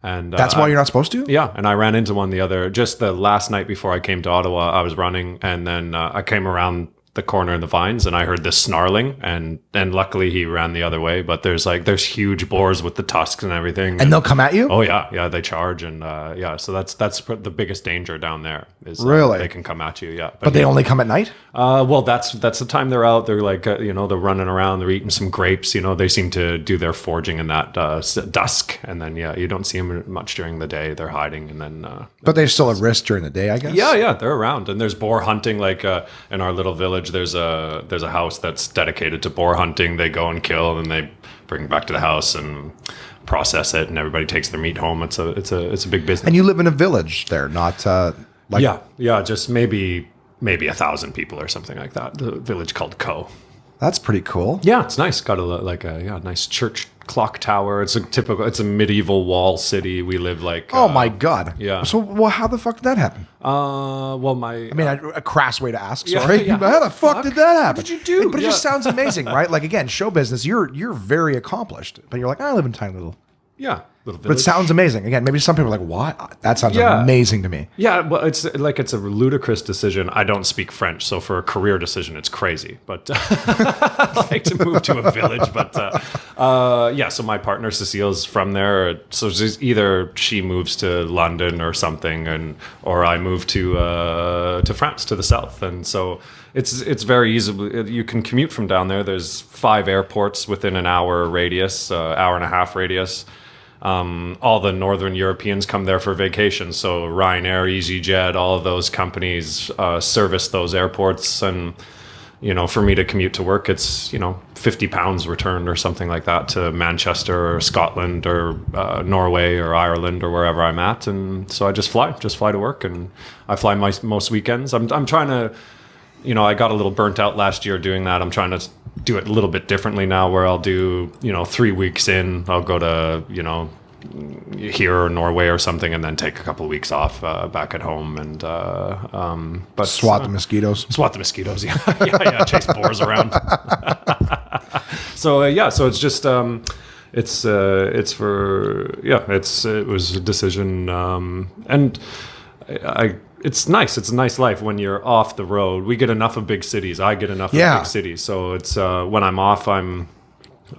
And that's why you're not supposed to? Yeah. And I ran into one just the last night before I came to Ottawa, I was running and then I came around the corner in the vines and I heard this snarling and luckily he ran the other way, but there's huge boars with the tusks and everything. And they'll come at you? Oh yeah, they charge and so that's the biggest danger down there is really they can come at you. Yeah, but they only come at night. Well, that's the time they're out. They're like they're running around. They're eating some grapes. They seem to do their foraging in that dusk, and then you don't see them much during the day. They're hiding, and then. But they're still at risk during the day, I guess. Yeah, they're around, and there's boar hunting. Like in our little village, there's a house that's dedicated to boar hunting. They go and kill, and they bring it back to the house and process it, and everybody takes their meat home. It's a big business. And you live in a village there, not just maybe 1,000 people or something like that. The village called Co. That's pretty cool. Yeah, it's nice. Got a nice church clock tower. It's a medieval wall city. We live like. Oh my God. Yeah. So how the fuck did that happen? A crass way to ask. Yeah, Sorry. yeah. How the fuck did that happen? What did you do? But it just sounds amazing, right? Like again, show business. You're very accomplished, but you're like, I live in a tiny little. Yeah. Little But it sounds amazing. Again, maybe some people are like, what? That sounds Yeah. amazing to me. Yeah, well, it's a ludicrous decision. I don't speak French, so for a career decision, it's crazy. But I like to move to a village. But so my partner Cecile's from there. So either she moves to London or something, or I move to France, to the south. And so it's very easy. You can commute from down there. There's 5 airports within an hour radius, hour and a half radius. All the Northern Europeans come there for vacation. So Ryanair, EasyJet, all of those companies service those airports. And, for me to commute to work, it's, £50 returned or something like that to Manchester or Scotland or Norway or Ireland or wherever I'm at. And so I just fly to work, and I fly most weekends. I'm trying to, I got a little burnt out last year doing that. I'm trying to do it a little bit differently now, where I'll do, 3 weeks in, I'll go to, here or Norway or something, and then take a couple of weeks off back at home and but Swat the mosquitoes. Yeah, chase boars around. So it's just it was a decision, and it's nice. It's a nice life when you're off the road. We get enough of big cities. I get enough of big cities. So it's when I'm off,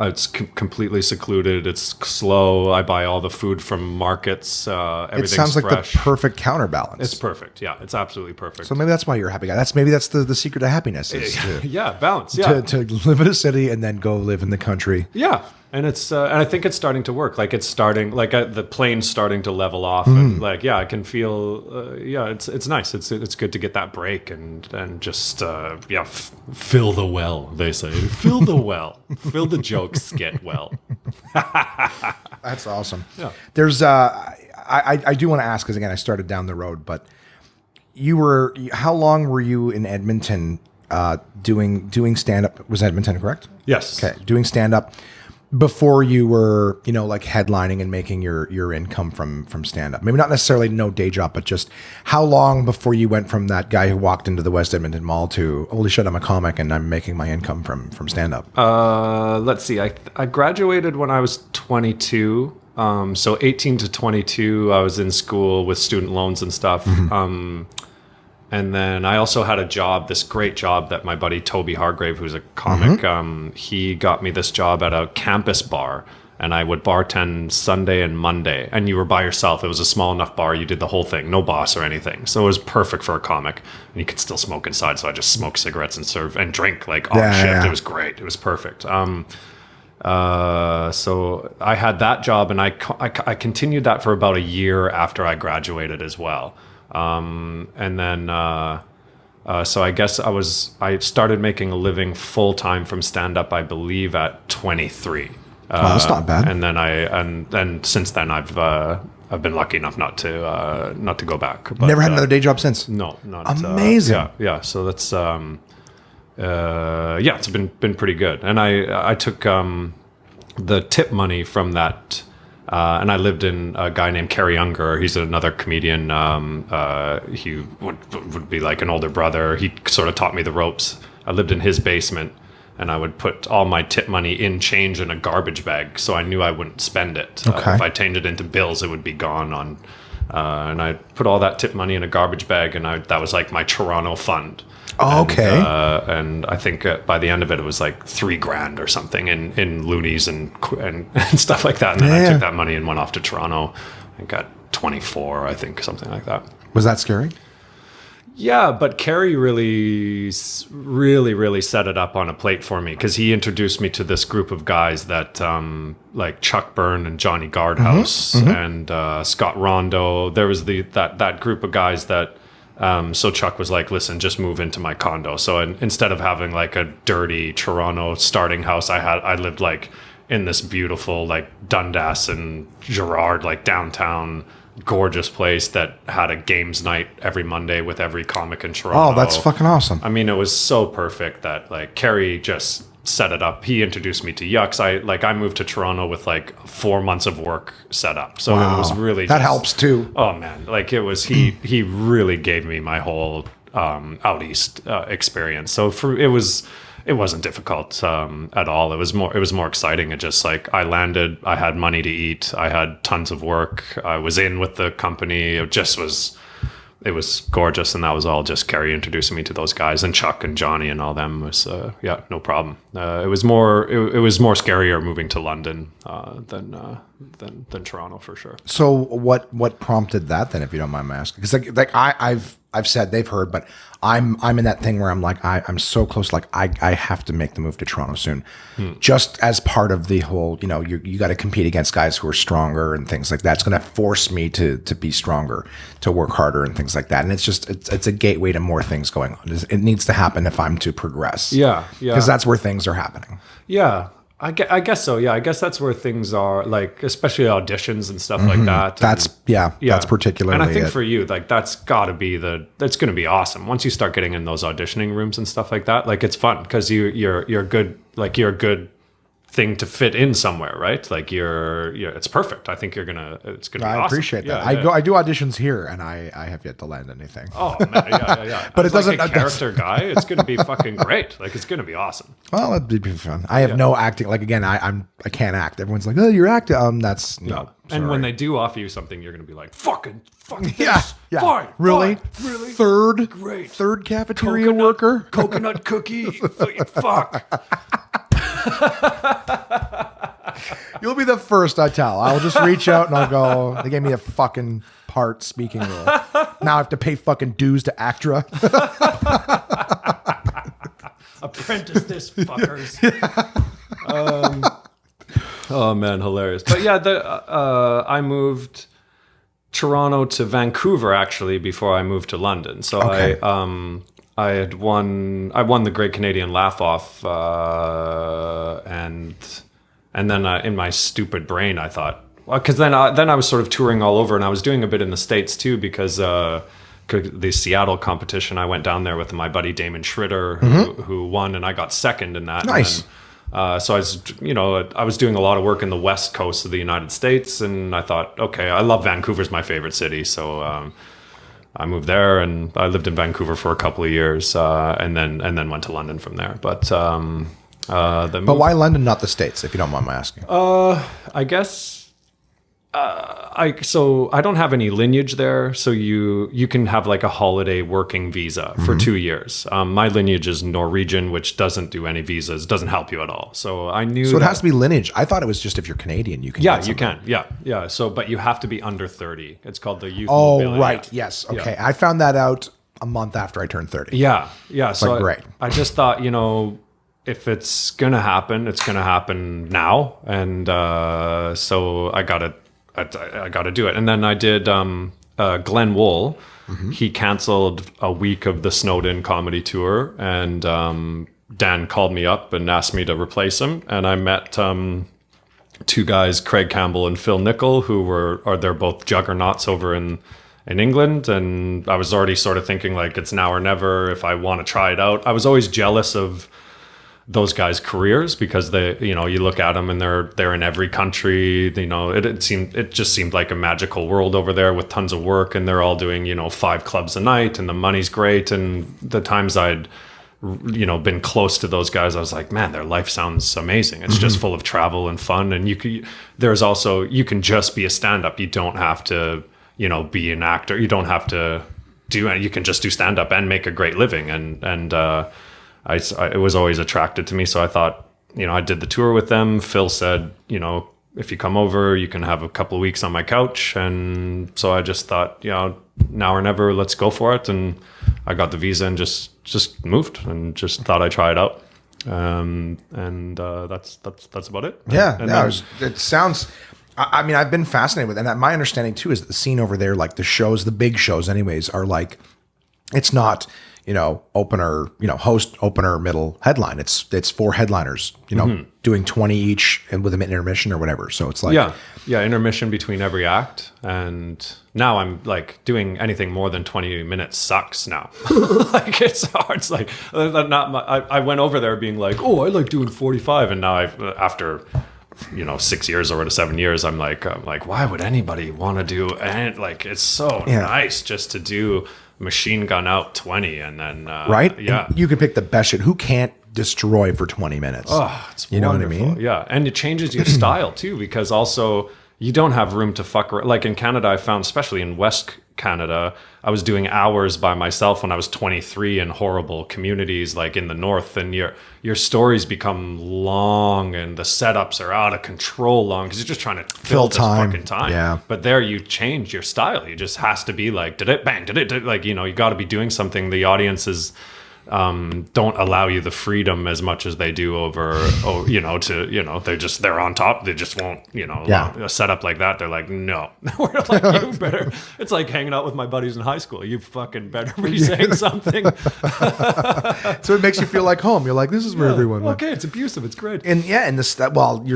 it's completely secluded. It's slow. I buy all the food from markets. Everything's It sounds like fresh. the perfect counterbalance. It's perfect. Yeah, it's absolutely perfect. So maybe that's why you're a happy guy. That's the secret to happiness. Is Yeah, balance. Yeah, to live in a city and then go live in the country. yeah. And it's and I think it's starting to work. Like it's starting, like the plane's starting to level off, and like I can feel. It's nice. It's good to get that break and just fill the well. They say fill the well, fill the jokes, get well. That's awesome. Yeah. There's I do want to ask, because again I started down the road, but how long were you in Edmonton doing stand up? Was Edmonton correct? Yes. Okay, doing stand up before you were, like headlining and making your income from stand up. Maybe not necessarily no day job, but just how long before you went from that guy who walked into the West Edmonton Mall to holy shit, I'm a comic and I'm making my income from stand up? Let's see. I graduated when I was 22. So 18 to 22, I was in school with student loans and stuff. And then I also had a job, this great job that my buddy Toby Hargrave, who's a comic, he got me this job at a campus bar. And I would bartend Sunday and Monday. And you were by yourself. It was a small enough bar. You did the whole thing. No boss or anything. So it was perfect for a comic. And you could still smoke inside. So I just smoked cigarettes and serve and drink like off shift. Yeah. It was great. It was perfect. So I had that job, and I continued that for about a year after I graduated as well. And then, so I guess I started making a living full time from stand up, I believe at 23. That's not bad. And then since then I've been lucky enough not to go back. But, Never had another day job since. No, not amazing. Yeah. So that's it's been pretty good. And I took the tip money from that. And I lived in a guy named Kerry Unger. He's another comedian. He would be like an older brother. He sort of taught me the ropes. I lived in his basement, and I would put all my tip money in change in a garbage bag, so I knew I wouldn't spend it. Okay. If I changed it into bills, it would be gone on. And I put all that tip money in a garbage bag, and that was like my Toronto fund. Oh, okay. And I think by the end of it, it was like $3,000 or something in loonies and stuff like that. And then I took that money and went off to Toronto and got 24, I think, something like that. Was that scary? Yeah, but Kerry really set it up on a plate for me, because he introduced me to this group of guys that like Chuck Byrne and Johnny Guardhouse and Scott Rondo. There was that group of guys that. So Chuck was like, listen, just move into my condo. So instead of having like a dirty Toronto starting house, I lived like in this beautiful like Dundas and Gerrard, like downtown, gorgeous place that had a games night every Monday with every comic in Toronto. Oh, that's fucking awesome. I mean, it was so perfect that like Kerry just set it up. He introduced me to Yucks. I moved to Toronto with like 4 months of work set up. So it was really that helps too. Oh man, like it was he really gave me my whole out east experience. So it wasn't difficult at all. It was more exciting. It just like I landed, I had money to eat, I had tons of work, I was in with the company. It was gorgeous, and that was all just Kerry introducing me to those guys, and Chuck and Johnny and all them was no problem. It was more scarier moving to London than Toronto for sure. So what prompted that then, if you don't mind me asking? Because like I've said, they've heard, but I'm in that thing where I'm like I'm so close, like I have to make the move to Toronto soon, just as part of the whole, you got to compete against guys who are stronger and things like that. It's going to force me to be stronger, to work harder and things like that. And it's a gateway to more things going on. It needs to happen if I'm to progress. Yeah. Because that's where things are happening. Yeah. I guess so. Yeah, I guess that's where things are, like especially auditions and stuff like that. That's particularly. And I think for you, like that's going to be awesome once you start getting in those auditioning rooms and stuff like that. Like it's fun because you're good. Like you're a good thing to fit in somewhere, right? Like it's perfect. I think it's gonna be awesome. I appreciate that. Yeah. I do auditions here, and I have yet to land anything. Oh man, yeah. But As it doesn't. like a character guy. It's gonna be fucking great. Like it's gonna be awesome. Well, it'd be fun. I have no acting. Like again, I can't act. Everyone's like, oh, you're acting. That's no. And when they do offer you something, you're gonna be like, fucking this. Yeah. Fine. Really? Fine, really? Third. Great. Third cafeteria worker. Coconut cookie. Fuck. You'll be the first I tell. I'll just reach out and I'll go, they gave me a fucking part speaking role. Now I have to pay fucking dues to ACTRA. Apprentice this, fuckers. Oh man, hilarious. But yeah, I moved Toronto to Vancouver actually before I moved to London. So Okay. I won the Great Canadian Laugh Off, and then in my stupid brain I thought, because then I was sort of touring all over, and I was doing a bit in the States too, because the Seattle competition, I went down there with my buddy Damon Schritter, who won, and I got second in that. Nice. And, so I was doing a lot of work in the West Coast of the United States, and I thought, okay, I love Vancouver's my favorite city, so I moved there, and I lived in Vancouver for a couple of years, and then went to London from there. But Why London, not the States, if you don't mind my asking? I guess I don't have any lineage there, so you can have like a holiday working visa for 2 years. My lineage is Norwegian, which doesn't do any visas, doesn't help you at all. So I knew. So it has to be lineage. I thought it was just if you're Canadian, you can. Yeah, get you something. can. Yeah. So, but you have to be under 30. It's called the youth. Oh, mobility. right. Yes. Okay. Yeah. I found that out a month after I turned 30. Yeah. So great. I just thought, if it's gonna happen, it's gonna happen now, and so I gotta do it. And then I did Glenn Wool. He canceled a week of the Snowden comedy tour, and Dan called me up and asked me to replace him. And I met two guys, Craig Campbell and Phil Nickel, they're both juggernauts over in England. And I was already sort of thinking like it's now or never if I want to try it out. I was always jealous of those guys' careers because you look at them and they're in every country. It just seemed like a magical world over there with tons of work, and they're all doing 5 clubs a night, and the money's great. And the times I'd been close to those guys, I was like, man, their life sounds amazing. It's just full of travel and fun, and you can just be a stand-up. You don't have to be an actor. You don't have to do it. You can just do stand-up and make a great living. And it was always attracted to me. So I thought, I did the tour with them. Phil said, if you come over, you can have a couple of weeks on my couch. And so I just thought, now or never, let's go for it. And I got the visa and just moved and just thought I'd try it out. That's about it. It sounds, I mean, I've been fascinated with it. And my understanding too is that the scene over there, like the big shows anyways, are like, it's not, opener, host, opener, middle, headline. It's 4 headliners, doing 20 each and with an intermission or whatever. So it's like, yeah, intermission between every act. And now I'm like doing anything more than 20 minutes sucks now. Like it's hard. It's like I went over there being like, oh, I like doing 45. And now after 6 years or 7 years, I'm like, why would anybody want to do? And like, it's so nice just to do machine gun out 20 and then right. Yeah, and you can pick the best shit. Who can't destroy for 20 minutes? Oh, it's you wonderful. Know what I mean? Yeah, and it changes your style too, because also you don't have room to fuck around. Like in Canada, I found, especially in West Canada, I was doing hours by myself when I was 23 in horrible communities like in the north, and your stories become long and the setups are out of control long because you're just trying to fill this fucking time. Yeah. But there you change your style. You just has to be like, did it bang, did it, like, you got to be doing something. The audiences don't allow you the freedom as much as they do over, they're on top. They just won't, a setup like that. They're like, no, we're like, you better, it's like hanging out with my buddies in high school. You fucking better be saying something. So it makes you feel like home. You're like, this is where everyone went. Okay. It's abusive. It's great. And you're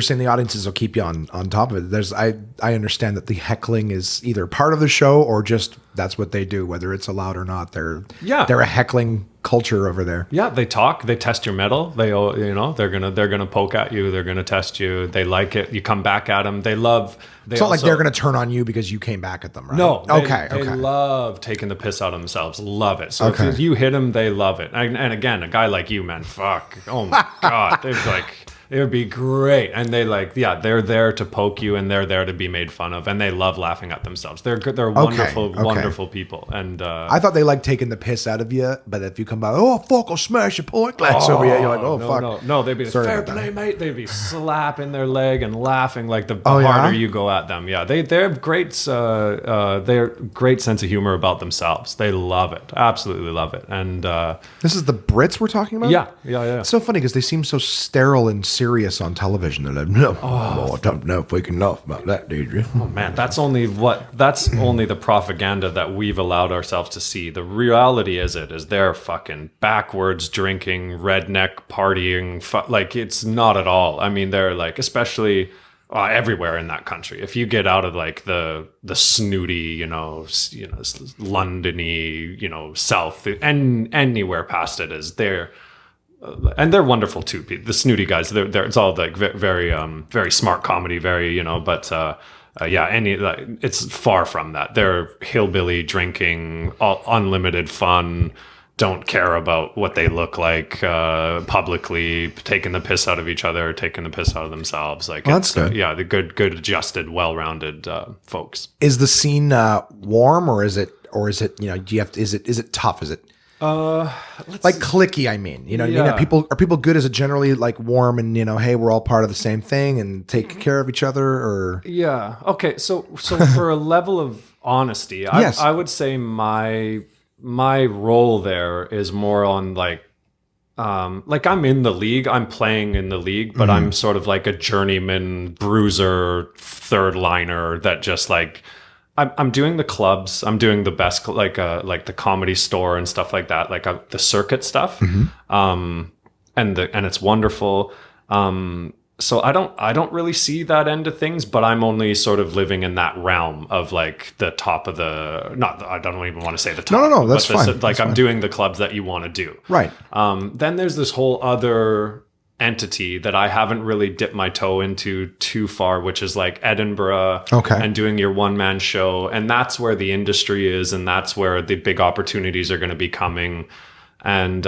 saying the audiences will keep you on top of it. I understand that the heckling is either part of the show or just that's what they do, whether it's allowed or not. They're Yeah. they're a heckling culture over there. Yeah, they talk. They test your metal. They're gonna poke at you. They're gonna test you. They like it. You come back at them. They love. It's not like they're going to turn on you because you came back at them, right? No. They okay. love taking the piss out of themselves. Love it. So Okay. if you hit them, they love it. And again, a guy like you, man, fuck. Oh my god, they're like. It would be great. And they're there to poke you, and they're there to be made fun of, and they love laughing at themselves. They're good. They're wonderful, wonderful people. And I thought they liked taking the piss out of you, but if you come by, oh fuck, I'll smash your pint glass over here. You're like, oh fuck. No, they'd be Sorry fair about play, that. mate. They'd be slapping their leg and laughing like the Oh, yeah? harder you go at them. Yeah, they're great. They're great sense of humor about themselves. They love it, absolutely love it. And This is the Brits we're talking about? yeah. It's so funny because they seem so sterile and serious on television. They're like, no, I don't know if we can laugh about that, dude. Oh man, that's only the propaganda that we've allowed ourselves to see. The reality is they're fucking backwards drinking, redneck partying, like it's not at all. I mean, they're like, especially everywhere in that country. If you get out of like the snooty, Londony, South, and anywhere past it is there. And they're wonderful too. The snooty guys, they're it's all like very very smart comedy, very but it's far from that. They're hillbilly drinking, unlimited fun, don't care about what they look like publicly, taking the piss out of each other, taking the piss out of themselves. Like that's good. The good adjusted, well-rounded folks. Is the scene warm or is it do you have to, is it tough? Is it like clicky? I mean, Yeah. are people good? Is it generally like warm and hey, we're all part of the same thing and take care of each other? Or Yeah. Okay. So for a level of honesty, Yes. I would say my role there is more on like I'm in the league, I'm playing in the league, but I'm sort of like a journeyman bruiser, third liner that just like. I'm doing the clubs. I'm doing the best, like the Comedy Store and stuff like that, like the circuit stuff. And it's wonderful. So I don't really see that end of things, but I'm only sort of living in that realm of like the top of I don't even want to say the top. No, that's but fine. Like I'm doing the clubs that you want to do. right. Then there's this whole other entity that I haven't really dipped my toe into too far, which is like Edinburgh and doing your one-man show. And that's where the industry is, and that's where the big opportunities are going to be coming. And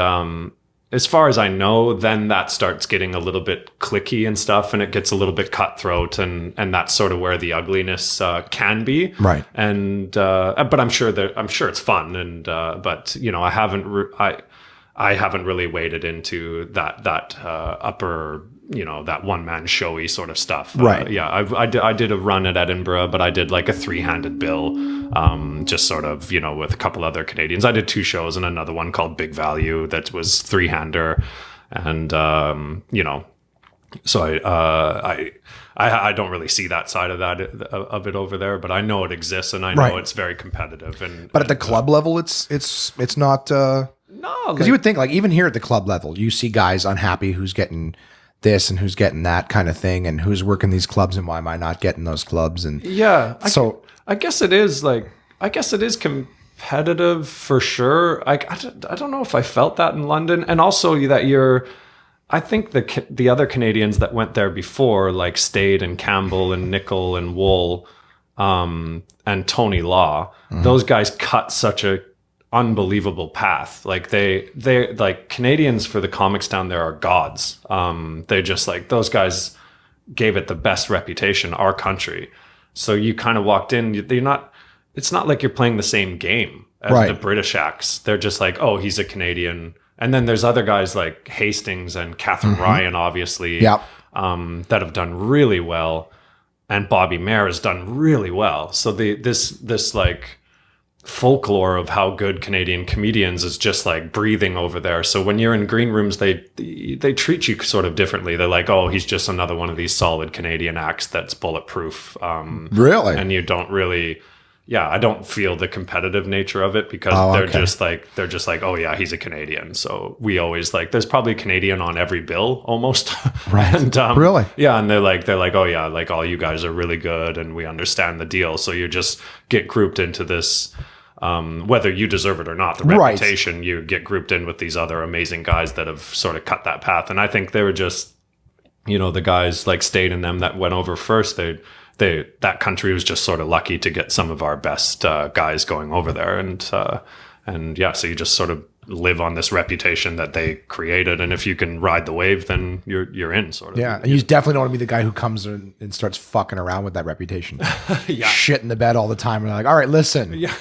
as far as I know, then that starts getting a little bit clicky and stuff, and it gets a little bit cutthroat, and that's sort of where the ugliness can be. Right. And but I'm sure it's fun, and but I haven't really waded into that upper, that one-man showy sort of stuff. Right. I did a run at Edinburgh, but I did like a 3-handed bill, just sort of, with a couple other Canadians. I did 2 shows and another one called Big Value that was 3-hander. And, so I don't really see that side of it over there, but I know it exists, and I know it's very competitive. But at the club level, it's not. No, Because you would think, like, even here at the club level, you see guys unhappy who's getting this and who's getting that kind of thing, and who's working these clubs, and why am I not getting those clubs? And I guess it is competitive for sure. I don't know if I felt that in London, and also that I think the other Canadians that went there before, like Stade and Campbell and Nickel and Wool, and Tony Law, those guys cut such a unbelievable path. Like they like Canadians for the comics down there are gods. They just like, those guys gave it the best reputation, our country. So you kind of walked in, it's not like you're playing the same game as the British acts. They're just like, oh, he's a Canadian. And then there's other guys like Hastings and Catherine Ryan, obviously, that have done really well. And Bobby Mayer has done really well. So this like folklore of how good Canadian comedians is just like breathing over there. So when you're in green rooms, they treat you sort of differently. They're like, oh, he's just another one of these solid Canadian acts that's bulletproof. Really? And you don't really, I don't feel the competitive nature of it, because they're just like, oh yeah, he's a Canadian. So we always like, there's probably a Canadian on every bill almost. Right. And, really? Yeah. And they're like, oh yeah, like all you guys are really good and we understand the deal. So you just get grouped into this whether you deserve it or not, the Right. reputation, you get grouped in with these other amazing guys that have sort of cut that path. And I think they were just, the guys like Stade and them that went over first, that country was just sort of lucky to get some of our best guys going over there. And yeah, so you just sort of live on this reputation that they created, and if you can ride the wave, then you're in, sort of. Yeah, and you definitely don't want to be the guy who comes in and starts fucking around with that reputation. Yeah. Shit in the bed all the time, and they're like, all right, listen. Yeah.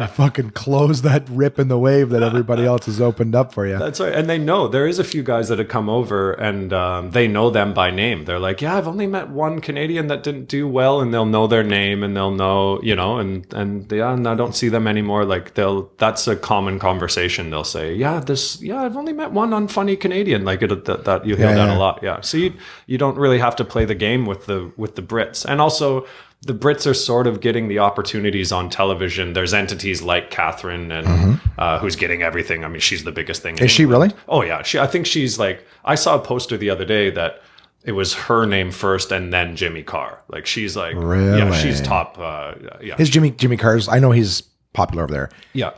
Fucking close that rip in the wave that everybody else has opened up for you. That's right. And they know, there is a few guys that have come over and they know them by name. They're like, yeah, I've only met one Canadian that didn't do well, and they'll know their name and they'll know, and I don't see them anymore. Like that's a common conversation. They'll say, I've only met one unfunny Canadian. Like that you hear that a lot. Yeah. So you don't really have to play the game with the Brits. And also, the Brits are sort of getting the opportunities on television. There's entities like Catherine, and who's getting everything. I mean, she's the biggest thing. Is she really? Oh yeah. I think she's like. I saw a poster the other day that it was her name first and then Jimmy Carr. Like she's like, really? Yeah, she's top. Yeah. Is Jimmy Carr's? I know he's popular over there. Yeah.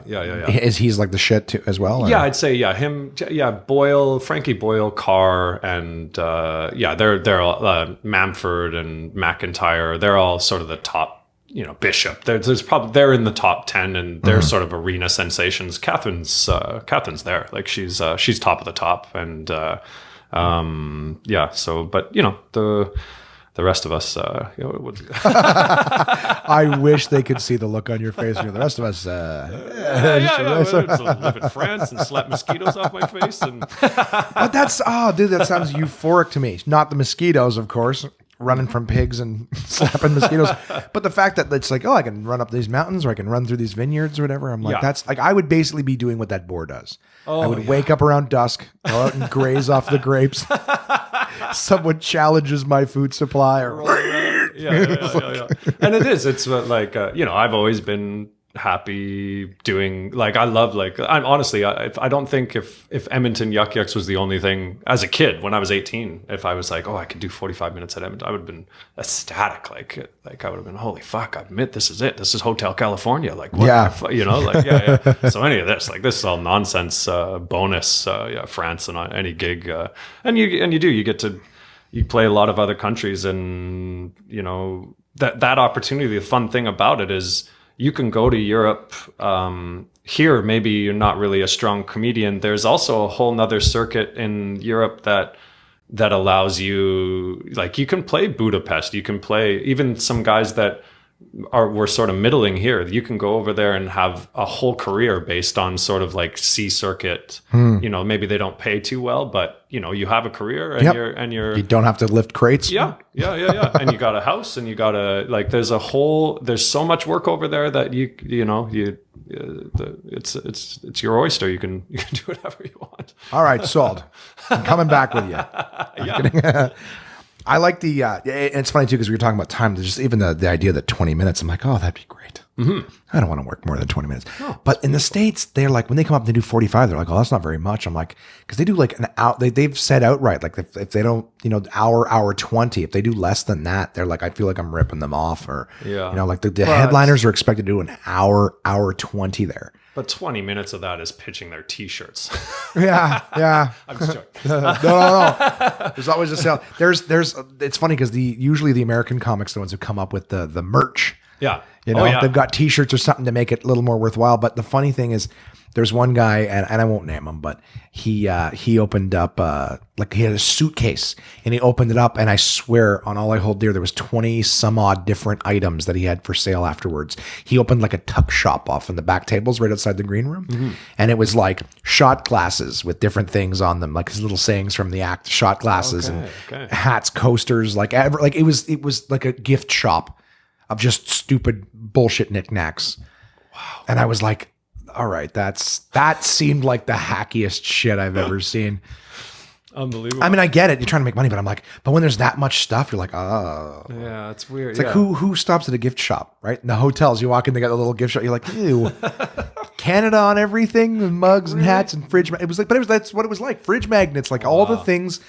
Is he's like the shit too as well? Or? Yeah, I'd say him. Yeah, Boyle, Frankie Boyle, Carr, and they're all Mamford and McIntyre. They're all sort of the top. Bishop. They're in the top 10, and they're sort of arena sensations. Catherine's there. Like she's top of the top, and So, but the rest of us, I wish they could see the look on your face. The rest of us, live in France and slap mosquitoes off my face. But that sounds euphoric to me. Not the mosquitoes, of course, running from pigs and slapping mosquitoes, but the fact that it's like, I can run up these mountains, or I can run through these vineyards, or whatever. I'm like, that's like, I would basically be doing what that boar does. I would wake up around dusk, go out and graze off the grapes. Someone challenges my food supply, or yeah. And it's like I've always been happy doing, like, I love, like, I'm honestly, I don't think if Edmonton Yuck Yucks was the only thing as a kid when I was 18, if I was like, I could do 45 minutes at Edmonton, I would have been ecstatic. Like I would have been, holy fuck, I admit this is it. This is Hotel California. Like, what So any of this, like, this is all nonsense, bonus, France and any gig. And you get to, you play a lot of other countries, and, that opportunity, the fun thing about it is, you can go to Europe. Here, maybe you're not really a strong comedian. There's also a whole nother circuit in Europe that allows you, like, you can play Budapest. You can play even some guys that were sort of middling here. You can go over there and have a whole career based on sort of like C circuit. Maybe they don't pay too well, but you have a career, and you don't have to lift crates. Yeah. And you got a house, and you got there's so much work over there that it's your oyster. You can do whatever you want. All right, sold. I'm coming back with you. I like the, it's funny too, because we were talking about time, just even the idea that 20 minutes, I'm like, that'd be great. Mm-hmm. I don't want to work more than 20 minutes. Oh. But in the States, they're like, when they come up and they do 45, they're like, that's not very much. I'm like, because they do like an hour, they've said outright, like if they don't, hour 20, if they do less than that, they're like, I feel like I'm ripping them off, or, like the headliners are expected to do an hour 20 there. But 20 minutes of that is pitching their T-shirts. Yeah. I'm just joking. No. There's always a sale. It's funny because usually the American comics are the ones who come up with the merch. Yeah. They've got T-shirts or something to make it a little more worthwhile. But the funny thing is, there's one guy, and I won't name him, but he opened up, he had a suitcase, and he opened it up, and I swear on all I hold dear, there was 20 some odd different items that he had for sale afterwards. He opened like a tuck shop off in the back tables right outside the green room. Mm-hmm. And it was like shot glasses with different things on them, like his little sayings from the act, shot glasses and hats, coasters, it was like a gift shop of just stupid bullshit knickknacks. Wow. And I was like, all right, that seemed like the hackiest shit I've ever seen. Unbelievable. I mean, I get it. You're trying to make money, but I'm like, but when there's that much stuff, you're like, oh. Yeah, it's weird. It's like, who stops at a gift shop, right? In the hotels, you walk in, they got a little gift shop. You're like, ew. Canada on everything, and mugs and hats and fridge. It was like, that's what it was like. Fridge magnets, like all the things.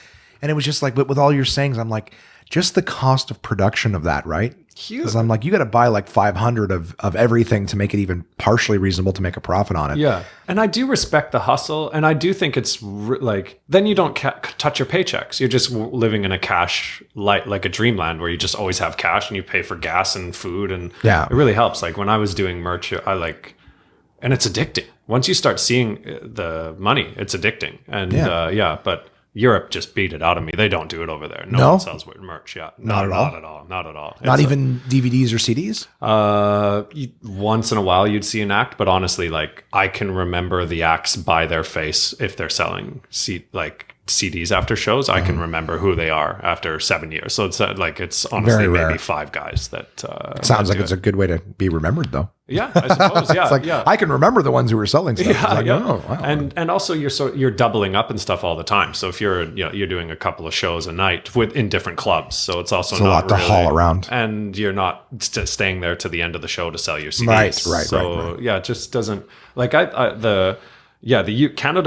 And it was just like, but with all your sayings, I'm like, just the cost of production of that, right? Huge. Because I'm like, you got to buy like 500 of everything to make it even partially reasonable to make a profit on it. Yeah. And I do respect the hustle. And I do think it's like, then you don't touch your paychecks. You're just living in a cash, like a dreamland where you just always have cash and you pay for gas and food. And Yeah. it really helps. Like when I was doing merch, and it's addicting. Once you start seeing the money, it's addicting. And but Europe just beat it out of me. They don't do it over there. No one sells merch. Yeah, Not at all? Not at all. Not at all. Not even DVDs or CDs? Once in a while you'd see an act, but honestly, like I can remember the acts by their face if they're selling CDs after shows. I can remember who they are after 7 years. So it's it's honestly Very rare. maybe 5 guys that. Sounds like it's a good way to be remembered, though. Yeah, I suppose. Yeah, It's like, I can remember the ones who were selling stuff. It's like, yeah. oh, wow. And also you're doubling up and stuff all the time. So if you're doing a couple of shows a night in different clubs, so it's also It's a lot to haul around. and you're not staying there to the end of the show to sell your CDs. Right. So yeah, it just doesn't like Canada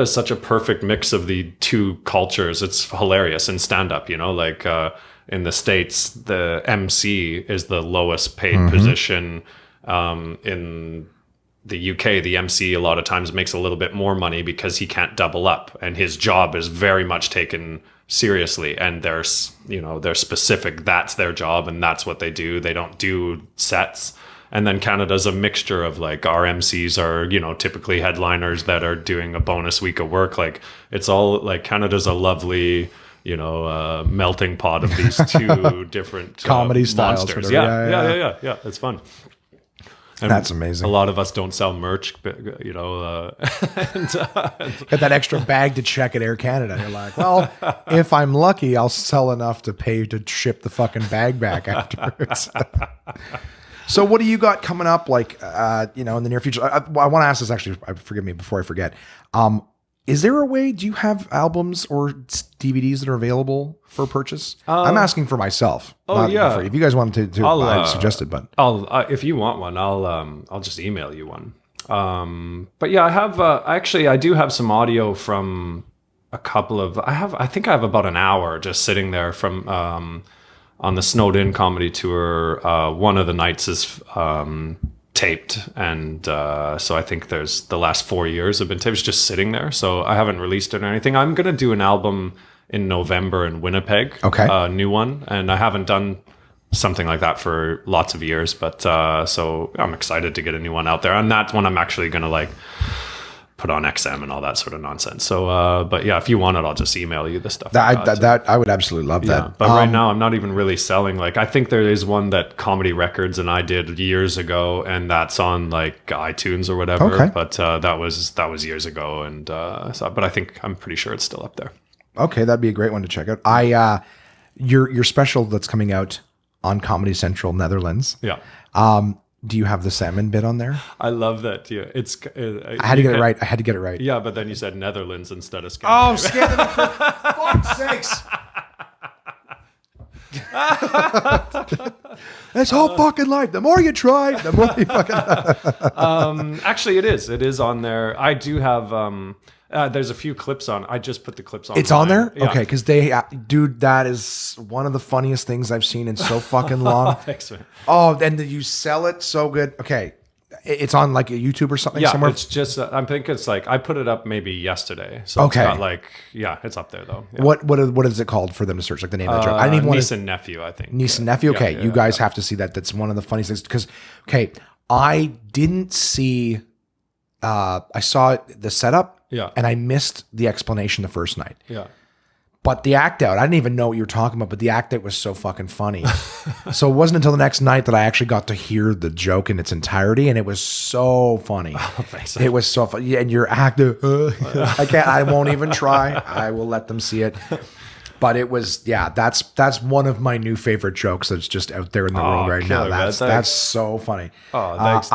is such a perfect mix of the two cultures. It's hilarious in stand up. In the States, the MC is the lowest paid position. In the UK, the MC a lot of times makes a little bit more money because he can't double up, and his job is very much taken seriously. And they're specific. That's their job, and that's what they do. They don't do sets. And then Canada's a mixture of like our MCs are typically headliners that are doing a bonus week of work. Like it's all like Canada's a lovely melting pot of these two different comedy styles. Monsters. Yeah. It's fun. And that's amazing. A lot of us don't sell merch, but, Get that extra bag to check at Air Canada. And you're like, well, if I'm lucky, I'll sell enough to pay to ship the fucking bag back afterwards. So what do you got coming up, in the near future? I want to ask this actually, forgive me before I forget. Is there a way, do you have albums or DVDs that are available for purchase? I'm asking for myself. Yeah. If you guys wanted to I'd suggest it, but if you want one, I'll just email you one. But yeah, I have, I do have some audio from a couple of, I think I have about an hour just sitting there from, on the Snowed In comedy tour. One of the nights is, taped, and so I think there's the last 4 years have been taped. It's just sitting there, so I haven't released it or anything. I'm gonna do an album in November in Winnipeg, a new one, and I haven't done something like that for lots of years, but so I'm excited to get a new one out there, and that one I'm actually gonna put on XM and all that sort of nonsense. So, but yeah, if you want it, I'll just email you the stuff. That I would absolutely love that. But right now, I'm not even really selling. I think there is one that Comedy Records and I did years ago, and that's on iTunes or whatever. Okay. But that was years ago, and but I'm pretty sure it's still up there. Okay, that'd be a great one to check out. Your special that's coming out on Comedy Central Netherlands. Yeah. Do you have the salmon bit on there? I love that. Yeah, it's. I had to get it right. Yeah, but then you said Netherlands instead of Scandinavia. Oh, Scandinavia! Fuck's sakes! This whole fucking life. The more you try, the more you fucking. Actually, it is. It is on there. I do have. There's a few clips on. I just put the clips on. It's on there? Yeah. Okay, because dude, that is one of the funniest things I've seen in so fucking long. Thanks, man. Oh, and you sell it so good. Okay, it's on a YouTube or something somewhere? It's just, I think it's I put it up maybe yesterday. So okay. It's got it's up there though. Yeah. What is it called for them to search? The name of the joke? I didn't even want Niece and Nephew, I think. Niece and Nephew? Okay, you guys have to see that. That's one of the funniest things. Because, I didn't see, I saw the setup. Yeah. And I missed the explanation the first night. Yeah. But the act out, I didn't even know what you were talking about, but the act out was so fucking funny. So it wasn't until the next night that I actually got to hear the joke in its entirety, and it was so funny. Oh, thanks. It was so funny. Yeah, and your act out, I won't even try. I will let them see it. But it was, that's one of my new favorite jokes that's just out there in the world right now. That's so funny. Oh, thanks.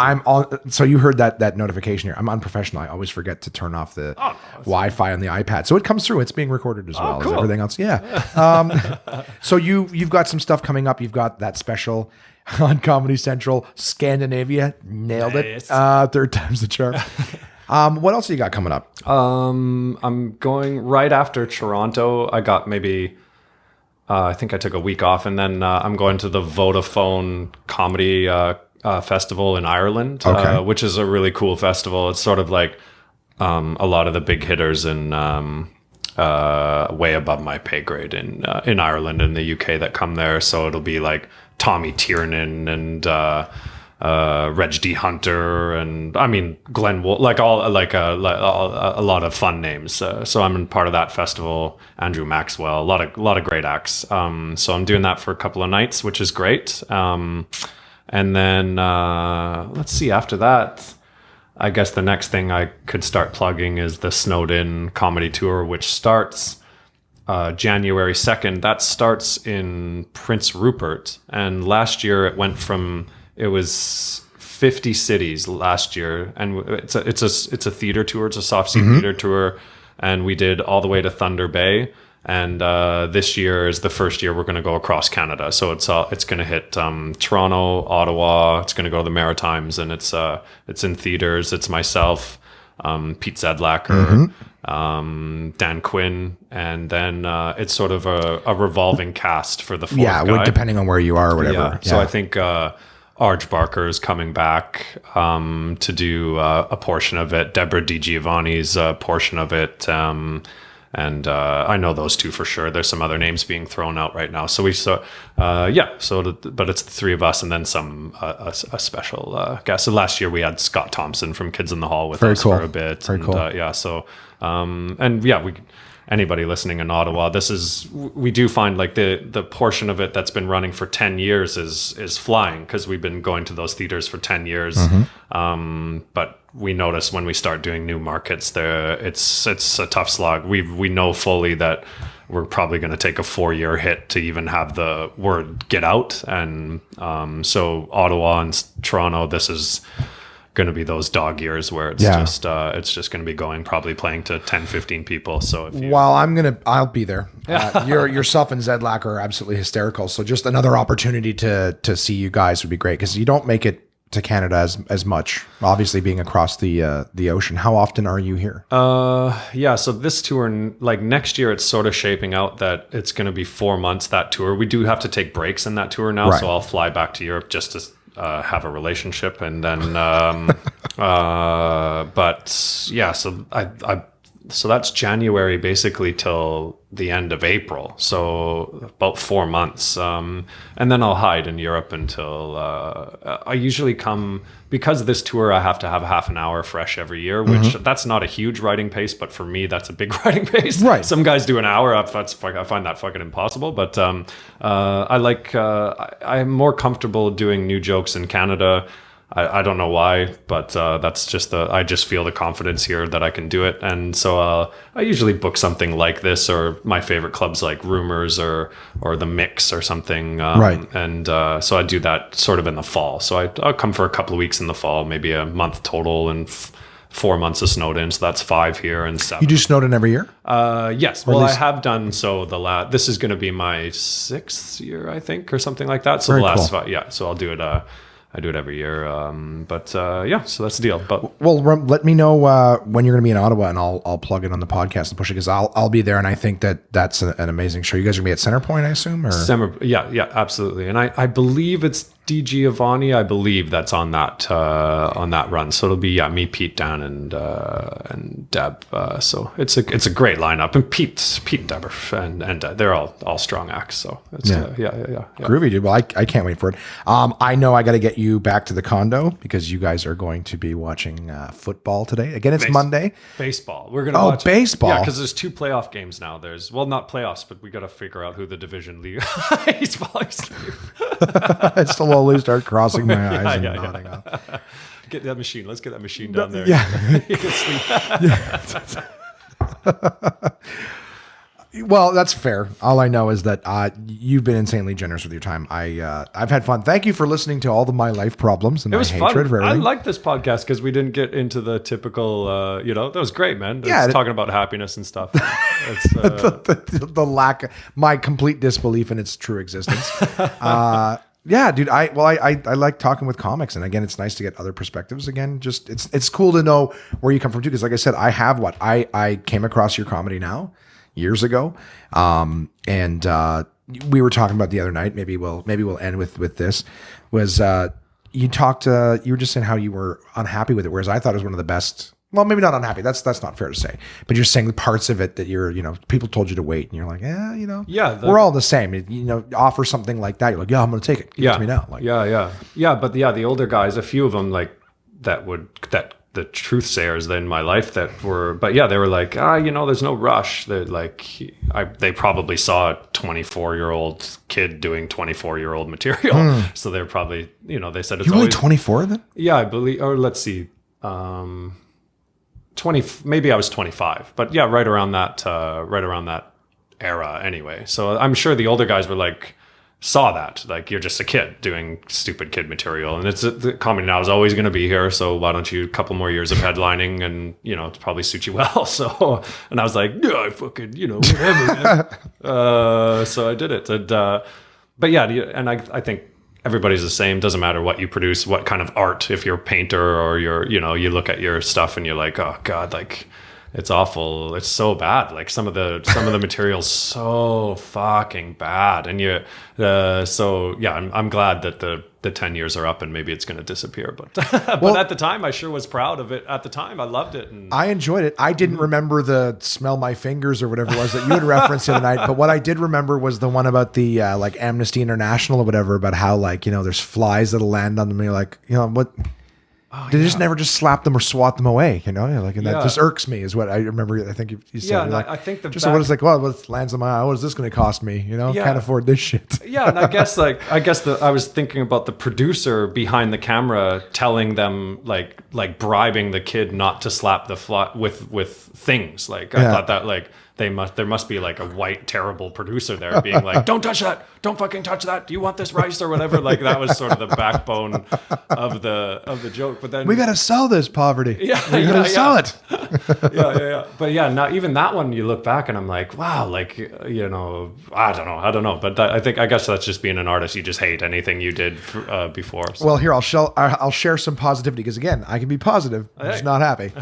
So you heard that notification here. I'm unprofessional. I always forget to turn off the Wi-Fi on the iPad. So it comes through. It's being recorded as well as everything else. Yeah. So you've got some stuff coming up. You've got that special on Comedy Central, Scandinavia. Nailed it. Third time's the charm. What else you got coming up? I'm going right after Toronto. I got maybe I think I took a week off, and then I'm going to the Vodafone Comedy Festival in Ireland, Okay. which is a really cool festival. It's sort of like a lot of the big hitters in way above my pay grade in Ireland and the UK that come there. So it'll be like Tommy Tiernan and Reg D. Hunter, and I mean Glenn Wolf, like all like a lot of fun names. So I'm in part of that festival. Andrew Maxwell, a lot of great acts. So I'm doing that for a couple of nights, which is great. And then let's see. After that, I guess the next thing I could start plugging is the Snowed In comedy tour, which starts January 2nd. That starts in Prince Rupert, and last year it was 50 cities last year, and it's a theater tour. It's a soft seat theater tour, and we did all the way to Thunder Bay. And this year is the first year we're going to go across Canada. So it's going to hit Toronto, Ottawa. It's going to go to the Maritimes, and it's in theaters. It's myself, Pete Zedlacker, Dan Quinn, and then it's sort of a revolving cast for the fourth guy. Depending on where you are or whatever. Yeah. So I think Arj Barker is coming back to do a portion of it. Deborah DiGiovanni's portion of it. And I know those two for sure. There's some other names being thrown out right now. But it's the three of us and then a special guest. So last year we had Scott Thompson from Kids in the Hall with us for a bit. Very cool. Anybody listening in Ottawa, we do find like the portion of it that's been running for 10 years is flying, because we've been going to those theaters for 10 years. But we notice when we start doing new markets there, it's a tough slog. We know fully that we're probably going to take a 4-year hit to even have the word get out. And so Ottawa and Toronto, this is going to be those dog years where it's just going to be probably playing to 10, 15 people. So I'll be there. Yourself and Zedlacker are absolutely hysterical. So just another opportunity to see you guys would be great, because you don't make it to Canada as much, obviously being across the ocean. How often are you here? So this tour, like next year, it's sort of shaping out that it's going to be 4 months, that tour. We do have to take breaks in that tour now. Right. So I'll fly back to Europe just to have a relationship, and then so that's January basically till the end of April, so about 4 months, and then I'll hide in Europe until I usually come, because of this tour I have to have half an hour fresh every year, which that's not a huge writing pace, but for me that's a big writing pace. Right. Some guys do an hour. I find that fucking impossible, but I'm more comfortable doing new jokes in Canada. I don't know why, but that's just I just feel the confidence here that I can do it. And so I usually book something like this, or my favorite clubs like Rumors or The Mix or something. Right. And so I do that sort of in the fall. So I'll come for a couple of weeks in the fall, maybe a month total, and 4 months of Snowed In. So that's 5 here and 7. You do Snowed In every year? Yes. Well, I have done so this is going to be my 6th year, I think, or something like that. So Very the last cool. 5, yeah. So I'll do it. I do it every year, so that's the deal. But let me know when you're going to be in Ottawa, and I'll plug it on the podcast and push it, because I'll be there, and I think that's an amazing show. You guys are going to be at Centerpoint, I assume, or yeah, absolutely. And I believe it's Di Giovanni. I believe that's on that run. So it'll be me, Pete, Dan, and Deb. So it's a great lineup, and Pete, Deb, and they're all strong acts. So it's yeah. Groovy, dude. Well, I can't wait for it. I know I got to get you back to the condo, because you guys are going to be watching football today. Again, it's Monday. Baseball. We're going to watch baseball. Yeah, because there's 2 playoff games now. There's, well, not playoffs, but we got to figure out who the division league. He's falling asleep. It's slowly start crossing my eyes and nodding off. Get that machine. Let's get that machine down there. Yeah. You can sleep. Well, that's fair. All I know is that you've been insanely generous with your time. I've had fun. Thank you for listening to all of my life problems and my hatred for everything. I like this podcast because we didn't get into the typical, that was great, man. Talking about happiness and stuff. It's, the lack, my complete disbelief in its true existence. Yeah, dude. I like talking with comics, and again, it's nice to get other perspectives. Again, just it's cool to know where you come from too. Because like I said, I came across your comedy now years ago, and we were talking about the other night. Maybe we'll end with this. Was you were just saying how you were unhappy with it, whereas I thought it was one of the best. Well, maybe not unhappy. That's not fair to say. But you're saying the parts of it that people told you to wait, and you're like, we're all the same. Offer something like that. You're like, yeah, I'm going to take it. Give it to me now. Like, yeah. But the older guys, a few of them like that the truth sayers in my life that were, but yeah, they were like, there's no rush. They're like, they probably saw a 24-year-old kid doing 24-year-old material. So they're probably, they said it's you really 24 then? Yeah, I believe, or let's see, 20, maybe I was 25, but yeah, right around that era anyway. So I'm sure the older guys were like, saw that, like, you're just a kid doing stupid kid material, and the comedy now is always going to be here, so why don't you a couple more years of headlining, and it's probably suit you well. So, and I was like, yeah, I fucking whatever, man. So I did it, and but yeah, and I think everybody's the same. Doesn't matter what you produce, what kind of art. If you're a painter or you look at your stuff and you're like, oh god, like, it's awful. It's so bad. Like some of the material's so fucking bad. And so yeah, I'm glad that the 10 years are up and maybe it's going to disappear. But but at the time, I sure was proud of it. At the time, I loved it. And I enjoyed it. I didn't remember the smell my fingers or whatever it was that you had referenced the other night. But what I did remember was the one about the like Amnesty International or whatever, about how like, there's flies that'll land on them. And you're like, what? Oh, they just never just slap them or swat them away, like, and that just irks me, is what I remember. I think you said. Yeah, like, I think what it's like. Well, what lands on my eye? What is this going to cost me? Can't afford this shit. Yeah, and I guess I was thinking about the producer behind the camera telling them like bribing the kid not to slap the fly with things. Like I thought that like. There must be like a white terrible producer there being like, don't touch that, don't fucking touch that, do you want this rice or whatever. Like that was sort of the backbone of the joke. But then we gotta sell this poverty. We gotta sell it. yeah but yeah, now even that one, you look back and I'm like, wow, like, I don't know, but I guess that's just being an artist. You just hate anything you did before. So. Well, here I'll share some positivity, because again, I can be positive. I'm just not happy.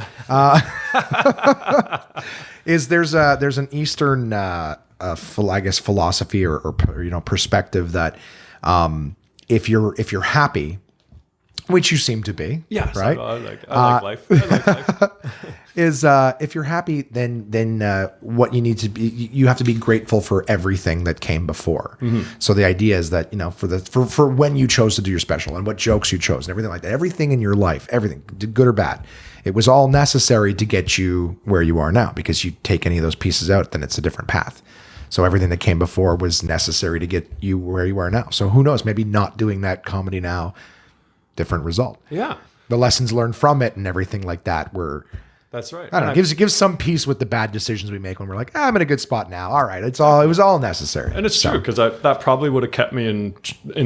There's an Eastern philosophy or perspective that if you're happy, which you seem to be, yes, right? I like life. I like life. Is if you're happy, then what you need to be, you have to be grateful for everything that came before. Mm-hmm. So the idea is that for when you chose to do your special and what jokes you chose and everything like that, everything in your life, everything, good or bad, it was all necessary to get you where you are now. Because you take any of those pieces out, then it's a different path. So everything that came before was necessary to get you where you are now. So who knows? Maybe not doing that comedy now, different result. Yeah, the lessons learned from it and everything like that were. That's right. I don't know. Gives some peace with the bad decisions we make when we're like, I'm in a good spot now. All right, it was all necessary. And it's true, because that probably would have kept me in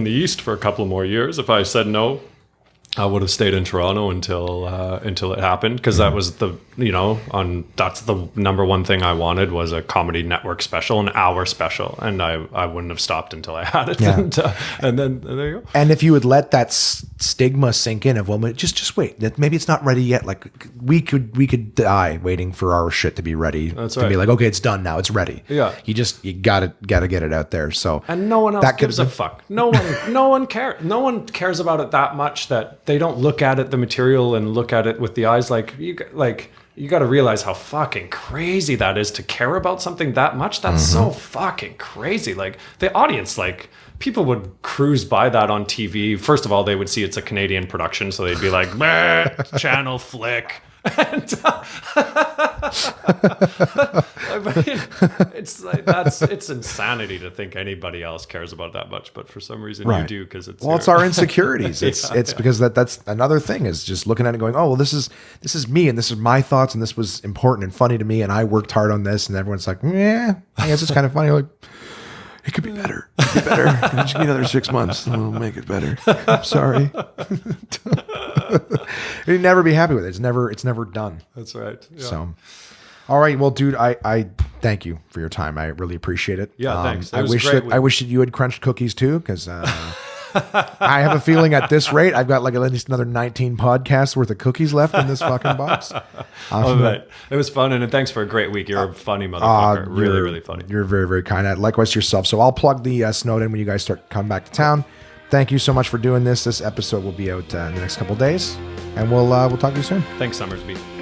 the East for a couple more years. If I said no, I would have stayed in Toronto until it happened, because that was that's the number one thing I wanted, was a comedy network special, an hour special, and I wouldn't have stopped until I had it. Yeah. And then there you go. And if you would let that stigma sink in of, well, just wait, that maybe it's not ready yet. Like we could die waiting for our shit to be ready. That's to right. Be like, okay, it's done now, it's ready. Yeah. You gotta get it out there. So and no one else gives a fuck. No one cares. No one cares about it that much that they don't look at it, the material, and look at it with the eyes like you got to realize how fucking crazy that is to care about something that much. That's so fucking crazy. Like the audience, like people would cruise by that on TV. First of all, they would see it's a Canadian production, so they'd be like, channel flick. And, it's insanity to think anybody else cares about that much, but for some reason you do, because it's it's our insecurities. It's because that's another thing, is just looking at it and going, oh well, this is me and this is my thoughts and this was important and funny to me and I worked hard on this, and everyone's like, yeah, I guess it's kind of funny. Like, it could be better. It could be better. Just give me another 6 months and we'll make it better. I'm sorry. You'd never be happy with it. It's never done. That's right. Yeah. So, all right. Well, dude, I thank you for your time. I really appreciate it. Yeah, thanks. I wish that you had crunched cookies too, because I have a feeling at this rate, I've got like at least another 19 podcasts worth of cookies left in this fucking box. It was fun, and thanks for a great week. You're a funny motherfucker. Really, really funny. You're very, very kind. Likewise to yourself. So I'll plug the Snowden when you guys start coming back to town. Thank you so much for doing this. This episode will be out in the next couple days, and we'll talk to you soon. Thanks, Summersby.